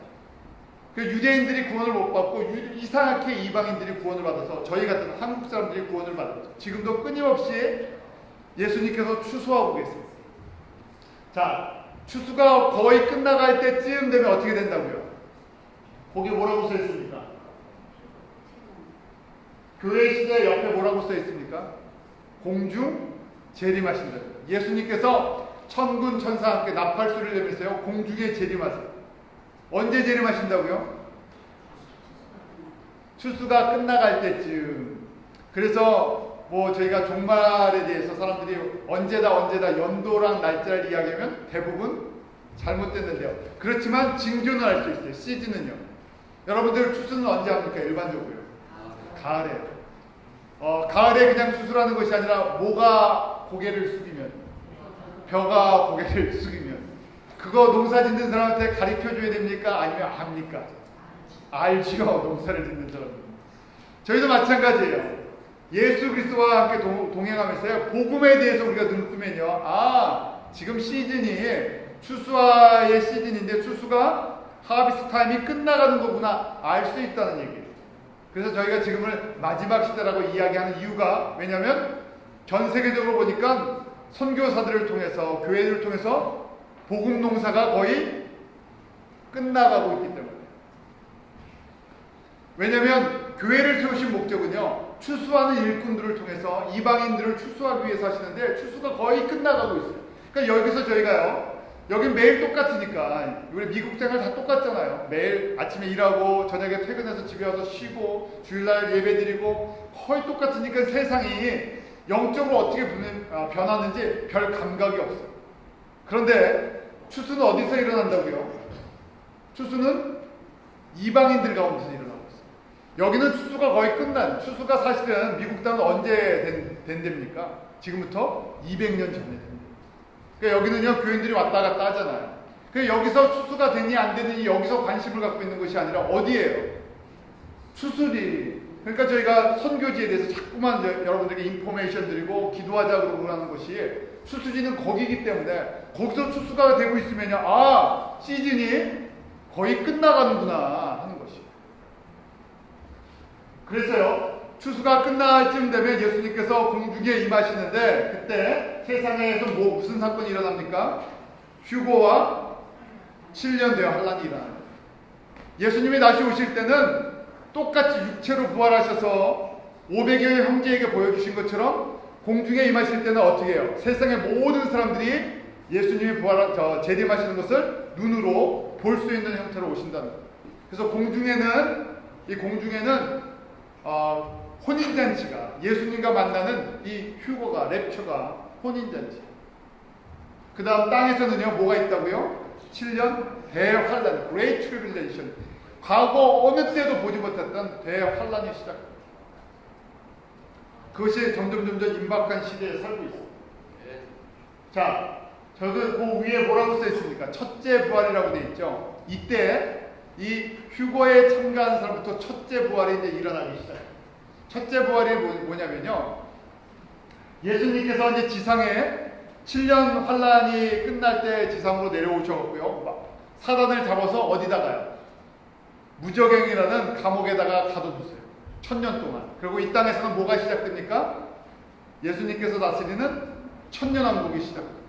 [SPEAKER 1] 그 유대인들이 구원을 못 받고 이상하게 이방인들이 구원을 받아서 저희 같은 한국 사람들이 구원을 받았죠. 지금도 끊임없이 예수님께서 추수하고 계세요. 자, 추수가 거의 끝나갈 때쯤 되면 어떻게 된다고요? 거기 뭐라고 써 있습니까? 교회 시대 옆에 뭐라고 써 있습니까? 공중 재림하신다. 예수님께서 천군 천사와 함께 나팔소리를 내면서요, 공중에 재림하세요. 언제 재림하신다고요? 추수가 끝나갈 때쯤. 그래서 뭐 저희가 종말에 대해서 사람들이 언제다 연도랑 날짜를 이야기하면 대부분 잘못됐는데요. 그렇지만 징조는 알 수 있어요. 시즌은요. 여러분들 추수는 언제 합니까? 일반적으로요. 가을에. 가을에 그냥 추수라는 것이 아니라 모가 고개를 숙이면, 벼가 고개를 숙이면, 그거 농사 짓는 사람한테 가르쳐줘야 됩니까? 아니면 압니까? 알지요. 농사를 짓는 사람들. 저희도 마찬가지예요. 예수 그리스도와 함께 동행하면서요, 복음에 대해서 우리가 눈 뜨면요, 지금 시즌이 추수와의 시즌인데 추수가 하비스트 타임이 끝나가는 거구나 알 수 있다는 얘기예요. 그래서 저희가 지금을 마지막 시대라고 이야기하는 이유가, 왜냐하면 전 세계적으로 보니까 선교사들을 통해서, 교회를 통해서 복음 농사가 거의 끝나가고 있기 때문에. 왜냐하면 교회를 세우신 목적은요, 추수하는 일꾼들을 통해서 이방인들을 추수하기 위해서 하시는데 추수가 거의 끝나가고 있어요. 그러니까 여기서 저희가요, 여긴 매일 똑같으니까, 우리 미국 생활 다 똑같잖아요. 매일 아침에 일하고 저녁에 퇴근해서 집에 와서 쉬고 주일날 예배드리고 거의 똑같으니까 세상이 영적으로 어떻게 변하는지 별 감각이 없어요. 그런데 추수는 어디서 일어난다고요? 추수는 이방인들 가운데서 일어나고 있어요. 여기는 추수가 거의 끝난, 추수가 사실은 미국 땅은 언제 된 됩니까? 지금부터 200년 전에 됩니다. 그러니까 여기는요, 교인들이 왔다 갔다 하잖아요. 그러니까 여기서 추수가 되니 안 되니 여기서 관심을 갖고 있는 것이 아니라 어디예요? 추수리. 그러니까 저희가 선교지에 대해서 자꾸만 여러분들에게 인포메이션 드리고 기도하자고 하는 것이, 추수지는 거기이기 때문에 거기서 추수가 되고 있으면요, 시즌이 거의 끝나가는구나 하는 것이에요. 그래서요, 추수가 끝날 쯤 되면 예수님께서 공중에 임하시는데, 그때 세상에서 무슨 사건이 일어납니까? 휴거와 7년 대의 환란이 일어납니다. 예수님이 다시 오실 때는 똑같이 육체로 부활하셔서 500여의 형제에게 보여주신 것처럼 공중에 임하실 때는 어떻게 해요? 세상의 모든 사람들이 예수님이 재림하시는 것을 눈으로 볼 수 있는 형태로 오신다는 거예요. 그래서 이 공중에는 혼인잔치가, 예수님과 만나는 이 휴거가, 랩처가 혼인잔치. 그 다음 땅에서는요, 뭐가 있다고요? 7년 대환란, Great Tribulation. 과거 어느 때도 보지 못했던 대환란이 시작합니다. 그것이 점점 임박한 시대에 살고 있습니다. 자, 저도 그 위에 뭐라고 써 있습니까? 첫째 부활이라고 되어 있죠. 이때 이 휴거에 참가한 사람부터 첫째 부활이 이제 일어나기 시작해요. 첫째 부활이 뭐냐면요, 예수님께서 이제 지상에 7년 환란이 끝날 때 지상으로 내려오셔갖고요, 사단을 잡아서 어디다가요? 무저갱이라는 감옥에다가 가둬두세요. 1000년 동안. 그리고 이 땅에서는 뭐가 시작됩니까? 예수님께서 다스리는 천년왕국이 시작됩니다.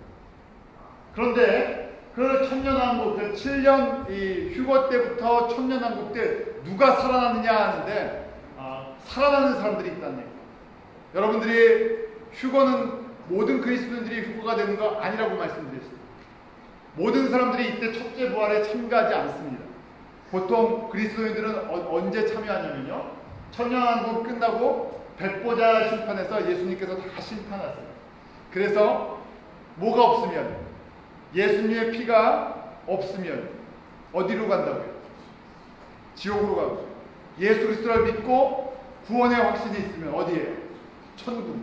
[SPEAKER 1] 그런데 그 천년왕국, 그 7년 이 휴거 때부터 천년왕국 때 누가 살아나느냐 하는데, 살아나는 사람들이 있다는 얘기예요. 여러분들이 휴거는 모든 그리스도인들이 휴거가 되는 거 아니라고 말씀드렸습니다. 모든 사람들이 이때 첫째 부활에 참가하지 않습니다. 보통 그리스도인들은 언제 참여하냐면요, 천년왕국 끝나고 백보자 심판에서 예수님께서 다 심판하세요. 그래서 뭐가 없으면, 예수님의 피가 없으면 어디로 간다고요? 지옥으로 가고, 예수 그리스도를 믿고 구원의 확신이 있으면 어디에요? 천국.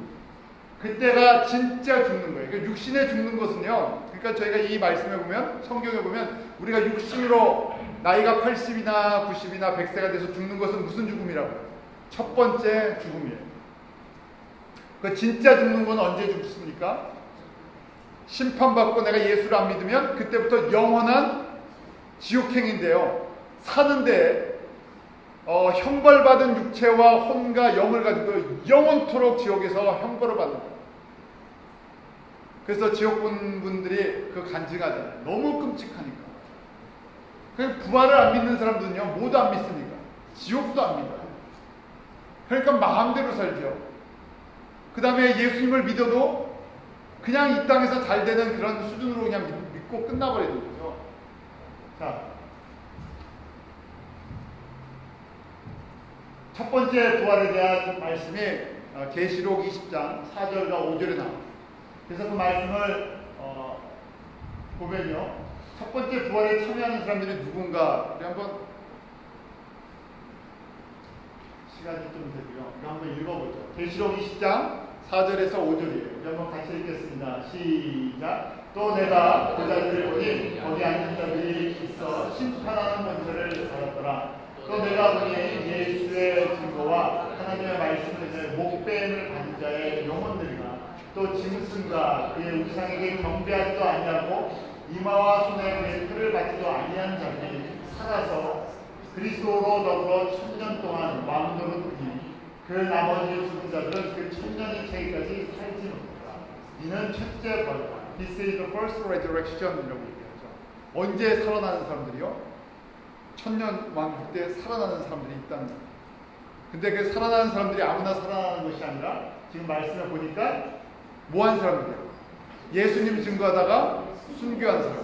[SPEAKER 1] 그때가 진짜 죽는 거예요. 그러니까 육신에 죽는 것은요. 그러니까 저희가 이 말씀에 보면, 성경에 보면 우리가 육신으로 나이가 80이나 90이나 100세가 돼서 죽는 것은 무슨 죽음이라고요? 첫 번째 죽음이에요. 그 진짜 죽는 건 언제 죽습니까? 심판받고 내가 예수를 안 믿으면 그때부터 영원한 지옥행인데요. 사는데 형벌받은 육체와 혼과 영을 가지고 영원토록 지옥에서 형벌을 받는 거예요. 그래서 지옥 본 분들이 그 간증하잖아요. 너무 끔찍하니까. 그 부활을 안 믿는 사람들은요, 모두 안 믿습니까? 지옥도 안 믿어요. 그러니까 마음대로 살죠. 그 다음에 예수님을 믿어도 그냥 이 땅에서 잘 되는 그런 수준으로 그냥 믿고 끝나버리는 거죠. 자, 첫 번째 부활에 대한 말씀이 계시록 20장 4절과 5절에 나옵니다. 그래서 그 말씀을 보면요, 첫 번째 부활에 참여하는 사람들이 누군가 우리 한번 시간이 좀 되고요. 우리 한번 읽어보죠. 계시록 20장 4절에서 5절이에요. 우리 한번 같이 읽겠습니다. 시작. 또 내가 보좌들을 보니 거기 앉은 자들이 있어 심판하는 권세를 받았더라. 또 내가 보니 예수의 증거와 하나님의 말씀을 목배임을 받은 자의 영혼들이나 또 짐승과 그의 우상에게 경배하지도 아니하고 이마와 손에 그의 표를 받지도 아니한 자들이 살아서 그리스도로 더불어 1000년 동안 왕노릇하니 그 나머지 죽은 자들은 그 1000년이 차기까지 살지 못하라. 이는 첫째 벌. This is the first resurrection이라고 얘기하죠. 언제 살아나는 사람들이요? 1000년 왕국 때 살아나는 사람들이 있다는 거예요. 근데 그 살아나는 사람들이 아무나 살아나는 것이 아니라 지금 말씀을 보니까 뭐한 사람들이에요? 예수님 증거하다가 순교한 사람.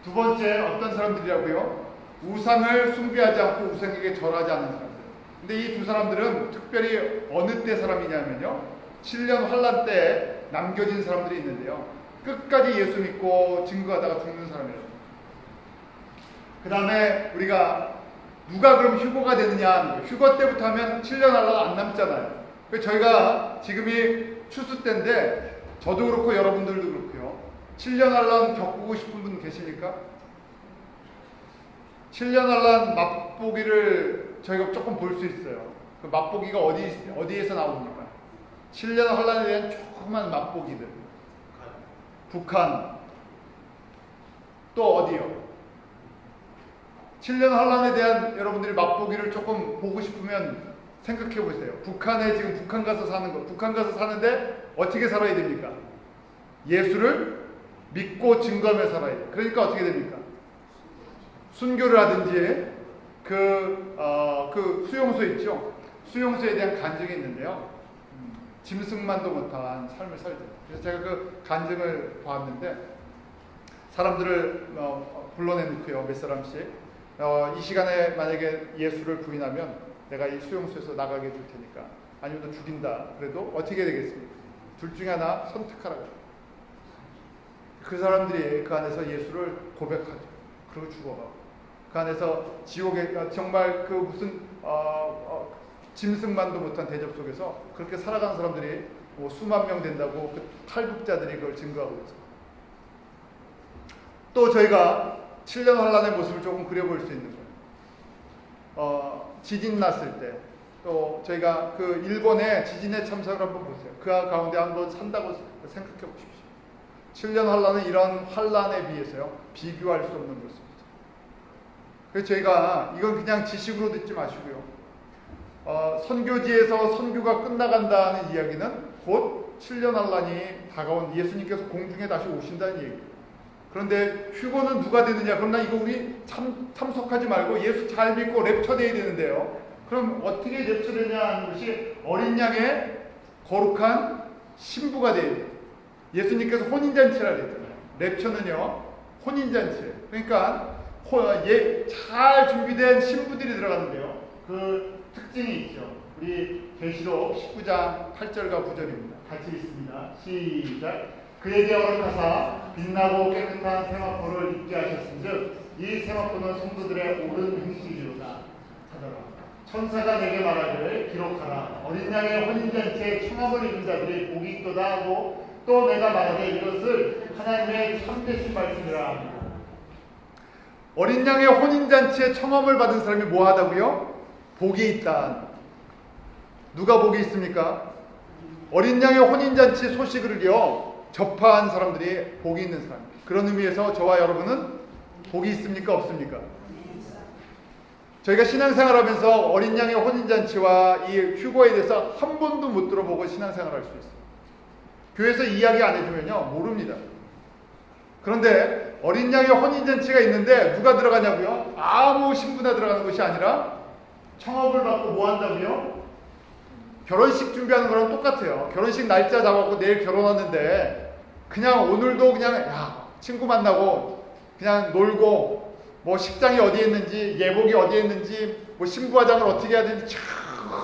[SPEAKER 1] 두 번째 어떤 사람들이라고요? 우상을 숭배하지 않고 우상에게 절하지 않는 사람들. 근데 이 두 사람들은 특별히 어느 때 사람이냐면요, 7년 환란 때 남겨진 사람들이 있는데요, 끝까지 예수 믿고 증거하다가 죽는 사람이에요. 그 다음에 우리가 누가 그럼 휴거가 되느냐, 휴거 때부터 하면 7년 환란 안 남잖아요. 저희가 지금이 추수 때인데 저도 그렇고 여러분들도 그렇고요, 7년 환란 겪고 싶은 분 계십니까? 7년 환란 맛보기를 저희가 조금 볼 수 있어요. 그 맛보기가 어디에서 나옵니까? 7년 환란에 대한 조그만 맛보기들. 북한. 또 어디요? 7년 환란에 대한 여러분들이 맛보기를 조금 보고 싶으면 생각해 보세요. 북한에 지금 북한 가서 사는 거. 북한 가서 사는데 어떻게 살아야 됩니까? 예수를 믿고 증거하며 살아야 돼요. 그러니까 어떻게 됩니까? 순교를 하든지 그 수용소 있죠. 수용소에 대한 간증이 있는데요. 짐승만도 못한 삶을 살죠. 그래서 제가 그 간증을 봤는데 사람들을 불러내놓고요, 몇 사람씩 이 시간에 만약에 예수를 부인하면 내가 이 수용소에서 나가게 줄 테니까, 아니면 너 죽인다 그래도 어떻게 되겠습니까? 둘 중에 하나 선택하라고. 그 사람들이 그 안에서 예수를 고백하죠. 그리고 죽어가고 그 안에서 지옥에 정말 그 무슨 짐승만도 못한 대접 속에서 그렇게 살아가는 사람들이 뭐 수만 명 된다고 그 탈북자들이 그걸 증거하고 있어요. 또 저희가 7년 환란의 모습을 조금 그려볼 수 있는 거예요. 지진 났을 때, 또 저희가 그 일본의 지진의 참사를 한번 보세요. 그 가운데 한번 산다고 생각해 보십시오. 7년 환란은 이런 환란에 비해서요, 비교할 수 없는 모습입니다. 그래서 저희가 이건 그냥 지식으로 듣지 마시고요, 선교지에서 선교가 끝나간다는 이야기는 곧 7년 환란이 다가온 예수님께서 공중에 다시 오신다는 얘기예요. 그런데 휴거는 누가 되느냐? 그럼 나 이거 우리 참석하지 말고 예수 잘 믿고 랩처돼야 되는데요. 그럼 어떻게 랩처되냐 하는 것이 어린 양의 거룩한 신부가 돼야 돼요. 예수님께서 혼인잔치라 그랬잖아요. 랩처는요, 혼인잔치예요. 그러니까 잘 준비된 신부들이 들어가는데요, 그 특징이 있죠. 우리 계시록 19장 8절과 9절입니다. 같이 읽습니다. 시작. 그에게 허락하사 빛나고 깨끗한 세마포를 입게 하셨은즉 이 세마포는 성도들의 옳은 행실이로다 하더라. 천사가 내게 말하기를 기록하라. 어린 양의 혼인잔치에 청함을 입은 자들이 복이 있도다 하고 또 내가 말하되 이것을 하나님의 참되신 말씀이라. 어린 양의 혼인잔치에 청함을 받은 사람이 뭐 하다고요? 복이 있다. 누가 복이 있습니까? 어린 양의 혼인잔치 소식을요 접한 사람들이 복이 있는 사람. 그런 의미에서 저와 여러분은 복이 있습니까? 없습니까? 저희가 신앙생활하면서 어린 양의 혼인잔치와 이 휴거에 대해서 한 번도 못 들어보고 신앙생활할 수 있어요. 교회에서 이야기 안 해주면요 모릅니다. 그런데 어린 양의 혼인잔치가 있는데 누가 들어가냐고요? 아무 신부나 들어가는 것이 아니라 청업을 받고 뭐 한다고요? 결혼식 준비하는 거랑 똑같아요. 결혼식 날짜 잡아갖고 내일 결혼하는데 그냥 오늘도 그냥 친구 만나고 그냥 놀고 뭐 식장이 어디에 있는지 예복이 어디에 있는지 뭐 신부 화장을 어떻게 해야 되는지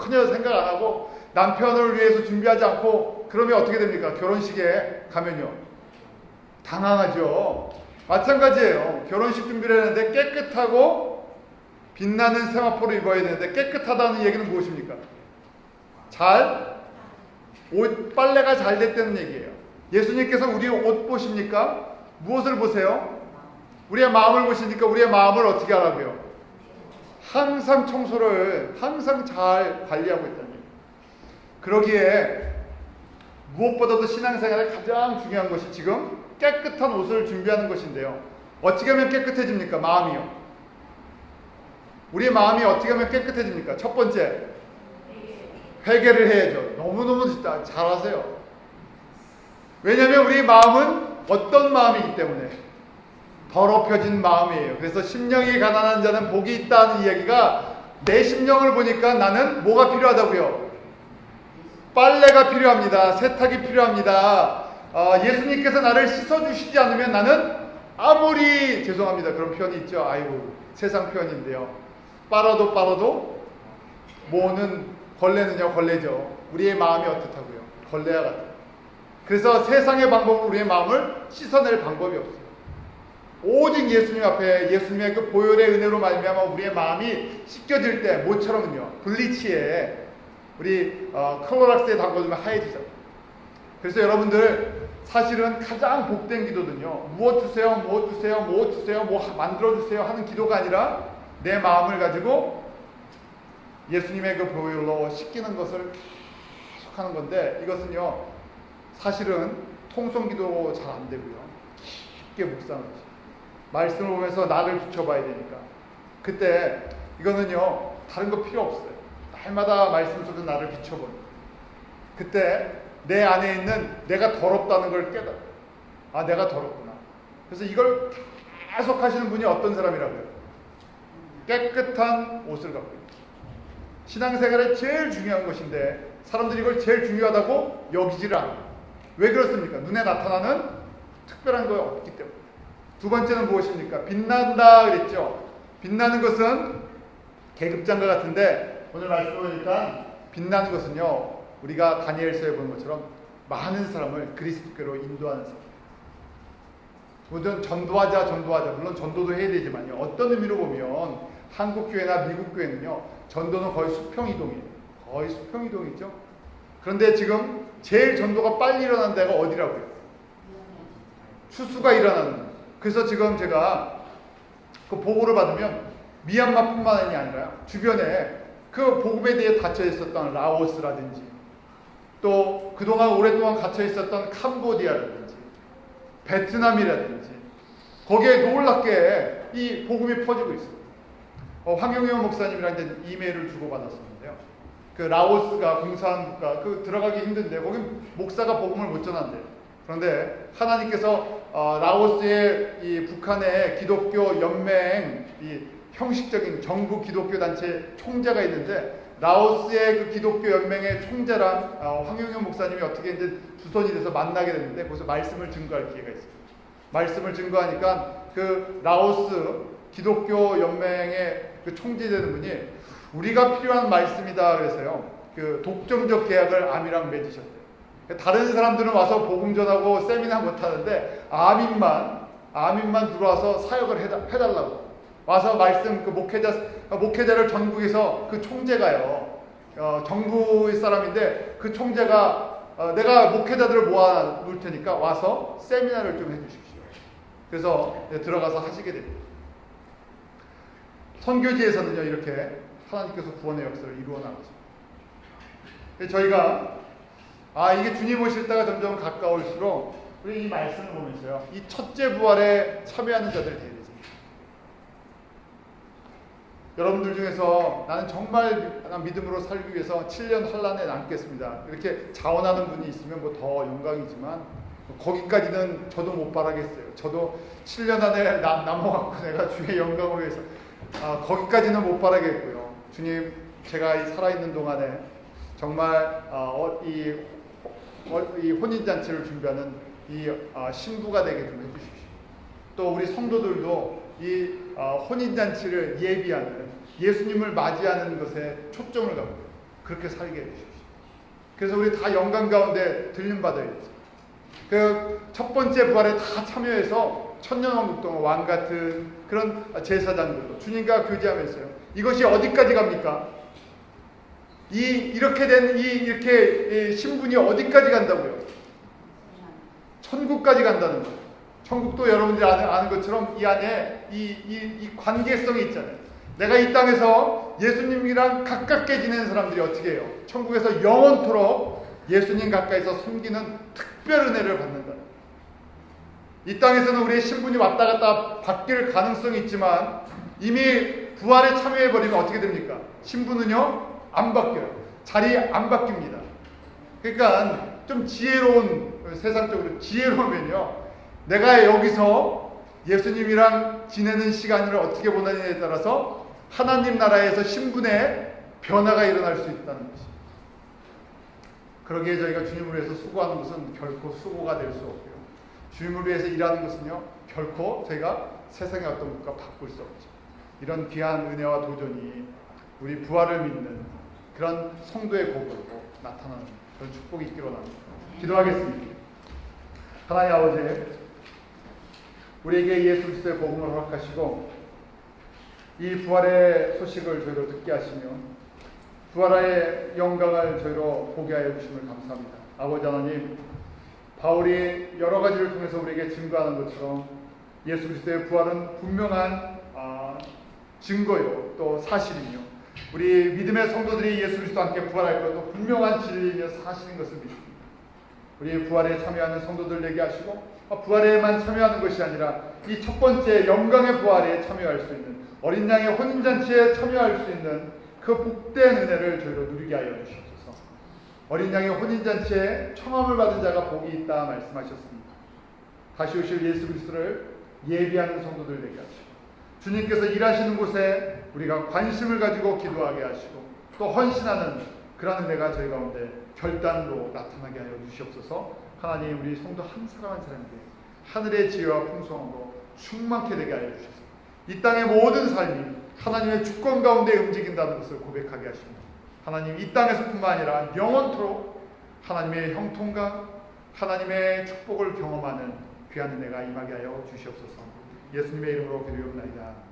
[SPEAKER 1] 전혀 생각 안 하고 남편을 위해서 준비하지 않고 그러면 어떻게 됩니까? 결혼식에 가면요 당황하죠. 마찬가지예요. 결혼식 준비를 했는데 깨끗하고 빛나는 세마포를 입어야 되는데 깨끗하다는 얘기는 무엇입니까? 옷 빨래가 잘 됐다는 얘기예요. 예수님께서 우리의 옷 보십니까? 무엇을 보세요? 우리의 마음을 보시니까 우리의 마음을 어떻게 하라고요? 항상 청소를 항상 잘 관리하고 있다는 얘기예요. 그러기에 무엇보다도 신앙생활에 가장 중요한 것이 지금 깨끗한 옷을 준비하는 것인데요. 어떻게 하면 깨끗해집니까? 마음이요. 우리의 마음이 어떻게 하면 깨끗해집니까? 첫 번째, 회개를 해야죠. 너무너무 잘하세요. 왜냐하면 우리 마음은 어떤 마음이기 때문에 더럽혀진 마음이에요. 그래서 심령이 가난한 자는 복이 있다는 이야기가 내 심령을 보니까 나는 뭐가 필요하다고요? 빨래가 필요합니다. 세탁이 필요합니다. 예수님께서 나를 씻어주시지 않으면 나는 아무리 죄송합니다. 그런 표현이 있죠. 아이고 세상 표현인데요. 빨아도 뭐는 걸레는요 걸레죠. 우리의 마음이 어떻다고요? 걸레와 같아요. 그래서 세상의 방법으로 우리의 마음을 씻어낼 방법이 없어요. 오직 예수님 앞에 예수님의 그 보혈의 은혜로 말미암아 우리의 마음이 씻겨질 때 모처럼은요 블리치에 우리 클로락스에 담궈주면 하얘지죠. 그래서 여러분들 사실은 가장 복된 기도는요 무엇 주세요 뭐 만들어 주세요 하는 기도가 아니라 내 마음을 가지고 예수님의 그 보혈로 씻기는 것을 계속 하는 건데 이것은요 사실은 통성기도로 잘 안 되고요 깊게 묵상하는 거죠. 말씀을 보면서 나를 비춰봐야 되니까 그때 이거는요 다른 거 필요 없어요. 날마다 말씀 속에서 나를 비춰보는 거예요. 그때 내 안에 있는 내가 더럽다는 걸 깨달아요. 아 내가 더럽구나. 그래서 이걸 계속 하시는 분이 어떤 사람이라고요? 깨끗한 옷을 갖고 있죠. 신앙생활에 제일 중요한 것인데 사람들이 이걸 제일 중요하다고 여기지를 않아요. 왜 그렇습니까? 눈에 나타나는 특별한 거 없기 때문에. 두 번째는 무엇입니까? 빛난다 그랬죠. 빛나는 것은 계급장과 같은데 오늘 말씀 보니까 빛나는 것은요 우리가 다니엘서에 보는 것처럼 많은 사람을 그리스도께로 인도하는 사람. 전도하자 물론 전도도 해야 되지만요 어떤 의미로 보면 한국 교회나 미국 교회는요 전도는 거의 수평이동이에요. 거의 수평이동이죠. 그런데 지금 제일 전도가 빨리 일어나는 데가 어디라고요? 추수가 일어나는 거예요. 그래서 지금 제가 그 보고를 받으면 미얀마뿐만이 아니라 주변에 그 복음에 대해 닫혀 있었던 라오스라든지 또 그동안 오랫동안 갇혀 있었던 캄보디아라든지 베트남이라든지 거기에 놀랍게 이 복음이 퍼지고 있어요. 황영현 목사님이랑 이제 이메일을 주고받았었는데요. 그 라오스가 공산 국가 들어가기 힘든데 거기 목사가 복음을 못 전한대요. 그런데 하나님께서 라오스의 이 북한의 기독교 연맹 이 형식적인 정부 기독교 단체 총재가 있는데 라오스의 그 기독교 연맹의 총재랑 황영현 목사님이 어떻게 이제 주선이 돼서 만나게 됐는데 거기서 말씀을 증거할 기회가 있어요. 말씀을 증거하니까 그 라오스 기독교 연맹의 그 총재되는 분이 우리가 필요한 말씀이다 그래서요 그 독점적 계약을 암이랑 맺으셨대요. 다른 사람들은 와서 복음 전하고 세미나 못하는데 아민만 들어와서 사역을 해달라고 와서 말씀 그 목회자 목회자를 전국에서 그 총재가요, 정부의 사람인데 그 총재가 내가 목회자들을 모아 놓을 테니까 와서 세미나를 좀 해주십시오. 그래서 들어가서 하시게 됩니다. 선교지에서는요, 이렇게 하나님께서 구원의 역사를 이루어 나가죠. 저희가 이게 주님 오실 때가 점점 가까울수록 우리 이 말씀을 보면서요, 이 첫째 부활에 참여하는 자들이 되어야 되죠. 여러분들 중에서 나는 정말 믿음으로 살기 위해서 7년 환란에 남겠습니다, 이렇게 자원하는 분이 있으면 뭐 더 영광이지만 거기까지는 저도 못 바라겠어요. 저도 7년 안에 남아갖고 내가 주의 영광을 위해서 거기까지는 못 바라겠고요. 주님, 제가 이 살아있는 동안에 정말 이 혼인잔치를 준비하는 이 신부가 되게 좀 해주십시오. 또 우리 성도들도 이 혼인잔치를 예비하는, 예수님을 맞이하는 것에 초점을 갖고 그렇게 살게 해주십시오. 그래서 우리 다 영광 가운데 들림받아야죠. 그 첫 번째 부활에 다 참여해서 천년왕국 동안 왕 같은 그런 제사장들도 주님과 교제하면서요, 이것이 어디까지 갑니까? 이렇게 된 이렇게 신분이 어디까지 간다고요? 천국까지 간다는 거예요. 천국도 여러분들이 아는 것처럼 이 안에 이 관계성이 있잖아요. 내가 이 땅에서 예수님이랑 가깝게 지내는 사람들이 어떻게 해요? 천국에서 영원토록 예수님 가까이서 섬기는 특별 은혜를 받는다. 이 땅에서는 우리의 신분이 왔다 갔다 바뀔 가능성이 있지만 이미 부활에 참여해버리면 어떻게 됩니까? 신분은요, 안 바뀌어요. 자리 안 바뀝니다. 그러니까 좀 지혜로운, 세상적으로 지혜로우면요, 내가 여기서 예수님이랑 지내는 시간을 어떻게 보내느냐에 따라서 하나님 나라에서 신분의 변화가 일어날 수 있다는 것입니다. 그러기에 저희가 주님을 위해서 수고하는 것은 결코 수고가 될 수 없고요, 주님을 위해서 일하는 것은요, 결코 저희가 세상의 어떤 것과 바꿀 수 없죠. 이런 귀한 은혜와 도전이 우리 부활을 믿는 그런 성도의 복으로 나타나는 그런 축복이 있기로 합니다. 기도하겠습니다. 하나님 아버지, 우리에게 예수 그리스도의 복음을 허락하시고 이 부활의 소식을 저희로 듣게 하시며 부활의 영광을 저희로 보게 하여 주심을 감사합니다. 아버지 하나님, 바울이 여러 가지를 통해서 우리에게 증거하는 것처럼 예수 그리스도의 부활은 분명한 증거요, 또 사실이며 우리 믿음의 성도들이 예수 그리스도와 함께 부활할 것도 분명한 진리이며 사실인 것을 믿습니다. 우리 부활에 참여하는 성도들 되게 하시고 부활에만 참여하는 것이 아니라 이 첫 번째 영광의 부활에 참여할 수 있는, 어린 양의 혼인잔치에 참여할 수 있는 그 복된 은혜를 저희로 누리게 하여 주시옵소서. 어린 양의 혼인잔치에 청함을 받은 자가 복이 있다 말씀하셨습니다. 다시 오실 예수 그리스도를 예비하는 성도들 되게 하시고 주님께서 일하시는 곳에 우리가 관심을 가지고 기도하게 하시고 또 헌신하는 그런 은혜가 저희 가운데 결단으로 나타나게 하여 주시옵소서. 하나님, 우리 성도 한 사람 한 사람에게 하늘의 지혜와 풍성함으로 충만케 되게 하여 주셔서 이 땅의 모든 삶이 하나님의 주권 가운데 움직인다는 것을 고백하게 하십니다. 하나님, 이 땅에서뿐만 아니라 영원토록 하나님의 형통과 하나님의 축복을 경험하는 귀한 은혜가 임하게 하여 주시옵소서. 예수님의 이름으로 기도하옵나이다.